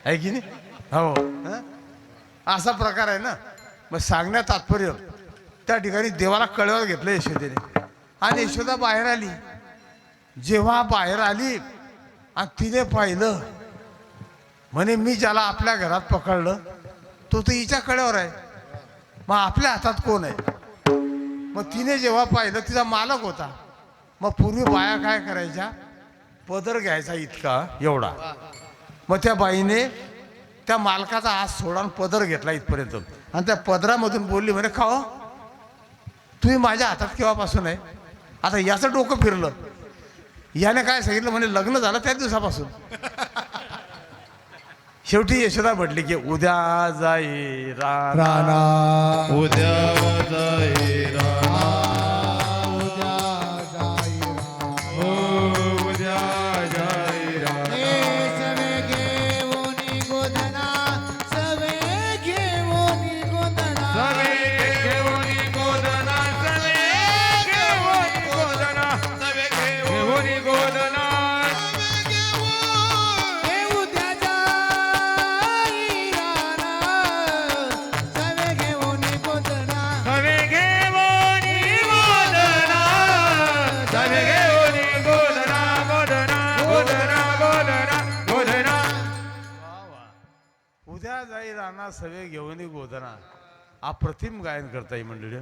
आहे की नाही. हो, असा प्रकार आहे ना. मग सांगण्यात तात्पर्य त्या ठिकाणी देवाला कडेवर घेतलं यशोदेने आणि यशोदा बाहेर आली. जेव्हा बाहेर आली आणि तिने पाहिलं म्हणे मी ज्याला आपल्या घरात पकडलं तो तर हिच्या कडेवर आहे, मग आपल्या हातात कोण आहे. मग तिने जेव्हा पाहिलं तिचा मालक होता. मग पूर्वी बाया काय करायच्या, पदर घ्यायचा इतका एवढा. मग त्या बाईने त्या मालकाचा हात सोडा आणि पदर घेतला इथपर्यंत आणि त्या पदरामधून बोलली म्हणे का हो तुम्ही माझ्या हातात केव्हापासून आहे. आता याचं डोकं फिरलं. याने काय सांगितलं म्हणे लग्न झालं त्या दिवसापासून. शेवटी यशोदा म्हटली की उद्या जाई राणा राणा उद्या जाई राणा उद्या जाई राणा. उद्या जाई राणा ए सवे घेऊनी गोधना सवे घेऊनी गोधना सवे घेऊनी गोदना सवे घेऊनी गोदना सवे घेऊनी गोदना ए उद्या जाई राणा सवे घेऊनी गोधना सवे घेऊनी गोदना सवे घेऊनी गोदना गोदना गोदना गोदना गोदना उद्या जाई राणा सवे घेऊन गोधना अप्रतिम गायन करता ही मंडळी.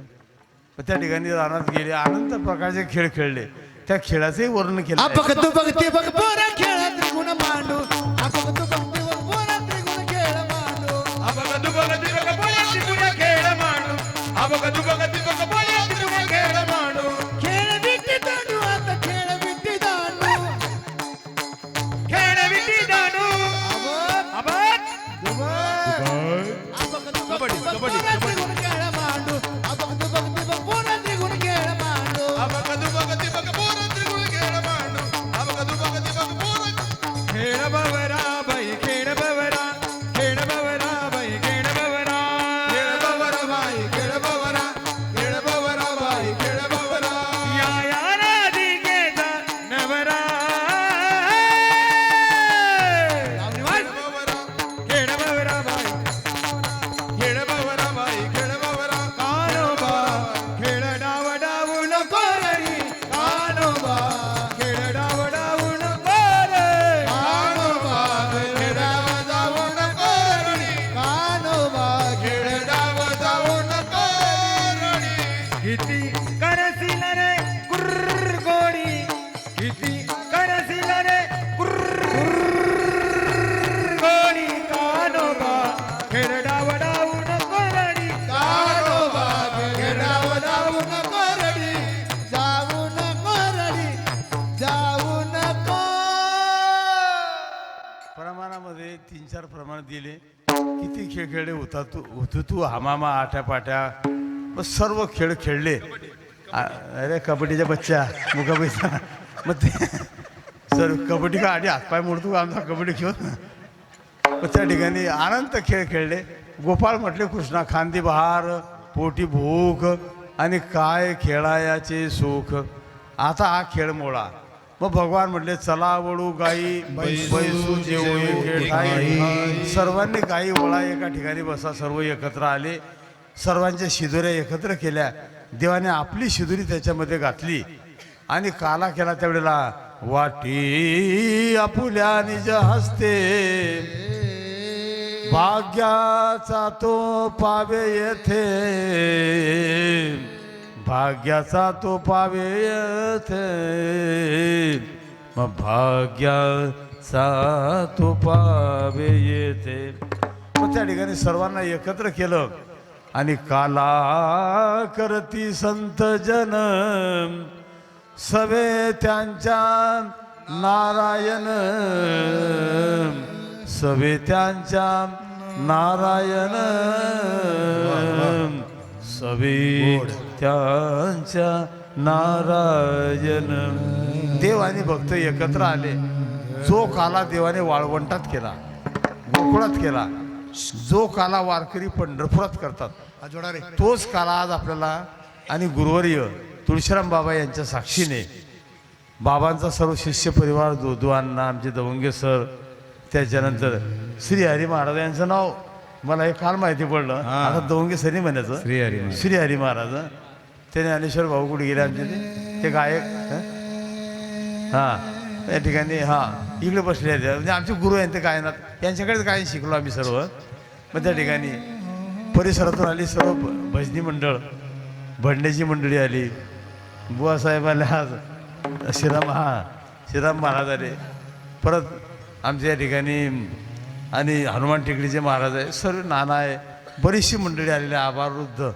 पण त्या ठिकाणी रानात गेले अनंत प्रकारचे खेळ खेळले. त्या खेळाचंही वर्णन केलं आहे. अपक तू बघते बघ पोरा खेळा त्रिगुण मांडू अपक तू बघते बघ पोरा त्रिगुण खेळ मांडू अबगदु बगदु बग बोलती तुझ्या खेळ मांडू अबगदु बगदु बग बोलती तुझ्या खेळ मांडू खेळ विट्टी दांडू आता खेळ विट्टी दांडू खेळ विटी दांडू अबग अपक तू बघते बघ पोरा त्रिगुण खेळ मांडू अपक तू बघते बघ पोरा त्रिगुण खेळ मांडू अबगदु बगदु बग बोलती तुझ्या खेळ मांडू अबगदु बगदु बग बोलती खेळ बवरा बाई खेळ बवरा बाई खेळ बवरा बाई खेळ बवरा बाई खेळ बवरा या राधिकेचा नवरा खेळ बवरा बाई खेळ बवरा बाई खेळ बवरा कानोबा खेळ डाव डावू नको रे कानोबा खेळ डाव डावू नको रे कानोबा खेळ डाव डावू नको रे कानोबा खेळ डाव डावू नको रे किती करसिल रे कुर्र गोडी किती करसिल रे कुर्र गोडी कानोबा खेळ डाव डावू नको रे कानोबा खेळ डाव डावू नको रे जाऊ नको रडी जाऊ नको प्रमाणामध्ये 3-4 प्रमाण दिले. किती खेळ खेळले होता तू हमामा आट्यापाट्या मग सर्व खेळ खेळले. अरे कबड्डीच्या बच्चा मुकाबैसा मग ते सर कबड्डी का आधी हातपाय मोडतो आमचा कबड्डी खेळून. मग त्या ठिकाणी अनंत खेळ खेळले. गोपाळ म्हटले कृष्णा खांदी बहार पोटी भूक आणि काय खेळायाचे सुख. आता हा खेळ मोळा. मग भगवान म्हटले चला वळू गाई बैसू जेवू एके ठाई. सर्वांनी गाई वळा एका ठिकाणी बसा. सर्व एकत्र आले. सर्वांच्या शिदोऱ्या एकत्र केल्या. देवाने आपली शिदोरी त्याच्यामध्ये घातली आणि काला केला. त्यावेळेला वाटी आपुल्या निज हस्ते भाग्याचा तो पावे येथे भाग्याचा तो पावे येथे मग भाग्याचा तो पावे येथे. मग त्या ठिकाणी सर्वांना एकत्र केलं आणि काला करती संत जन सवे त्यांच्या नारायण सवे त्यांच्या नारायण सवे त्यांच्या नारायण. देव आणि भक्त एकत्र आले. जो काला देवाने वाळवंटात केला गोकुळात केला जो काला वारकरी पंढरपुरात करतात जोडा रे तोच काला आज आपल्याला आणि गुरुवर्य तुळशीराम बाबा यांच्या साक्षीने बाबांचा सर्व शिष्य परिवार दोदुआंना आमचे दवंगे सर त्याच्यानंतर श्री हरी महाराज यांचं नाव मला हे काल माहिती पडलं. आता दवंगे सरी म्हणायचं श्री हरी महाराज. त्याने ज्ञानेश्वर भाऊ कुठे गेले आमचे ते गायक हां त्या ठिकाणी हां इकडे बसले आहेत. म्हणजे आमचे गुरु आहेत ते गायनात यांच्याकडेच गायन शिकलो आम्ही सर्व. मग त्या ठिकाणी परिसरातून आली सर्व भजनी मंडळ भंड्याची मंडळी आली. बुवासाहेब आले आज श्रीराम महाराज आले. परत आमच्या या ठिकाणी आणि हनुमान टेकडीचे महाराज आहे सर्व नाना आहे बरीचशी मंडळी आलेली. आभारवृद्ध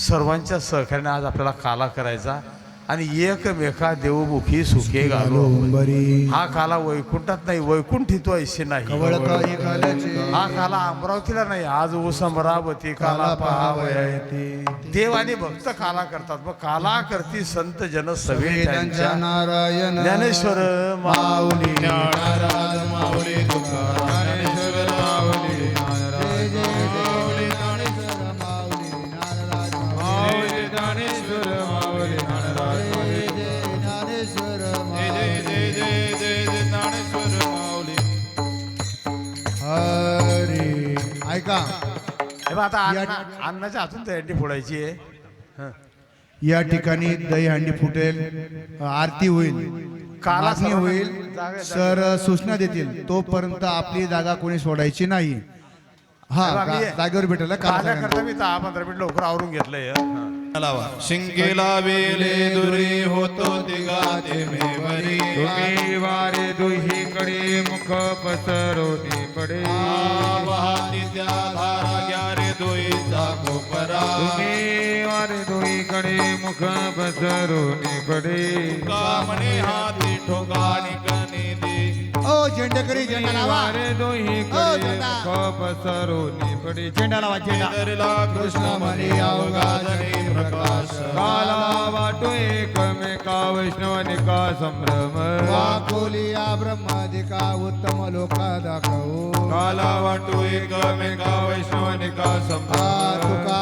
सर्वांच्या सहकार्याने आज आपल्याला काला करायचा आणि एकमेका देवमुखी सुखे घालो. बरी हा काला वैकुंठात नाही, वैकुंठितो ऐसे नाही. कवळकाई काल्याचे हा काला अमरावतीला नाही, आज ऊस अमरावती काला पहावया येते देव आणि भक्त काला करतात. मग काला करती संत जन सवे त्यांच्या त्यांच्या नारायण ज्ञानेश्वर माऊली. ज्ञानराज माऊली तुकाराम ज्ञानेश्वर माऊली नारायण माऊली ज्ञानेश्वर माऊली नारायण माऊली ज्ञानेश्वर माऊली नारायण ज्ञानेश्वर ज्ञानेश्वर माऊली. हरी ऐका हे बघ, आता अन्नाच्या हातून दहीहंडी फोडायची आहे. हं. या ठिकाणी दहीहंडी फुटेल, आरती होईल, काला मागणी सर्वांना होईल, जागा- सर सूचना देतील. तोपर्यंत आपली जागा कोणी सोडायची नाही. हा हे बघ, जागेवर भेटेल काला करता मी 10-15 मिनिट लवकर आवरून घेतलंय. हं. शिंकेला वेले दुरी होतो तिघाते मेवरी. तुम्ही वारे दुहीकडे मुख पसरवणे पडे. वाहती त्या धारा घ्या रे दोईचा कोपरा. तुम्ही वारे दोहीकडे मुख पसरवणे पडे. कामणे हाती ठोकाणी कणी दे. ओ झेंडेकरी झेंडा लावा. वारे दोहीकडे मुख पसरवणे पडे. झेंडा लावा, झेंडा. दरला कृष्ण म्हणे अवघाजने प्रकाश. काला वाटो एकमेका वैष्णवनिका संभ्रम. वाकोलिया ब्रह्मादिका उत्तम लोका दाखवू. काला वाटो एकमेका वैष्णवनिका संभ्रम. तुका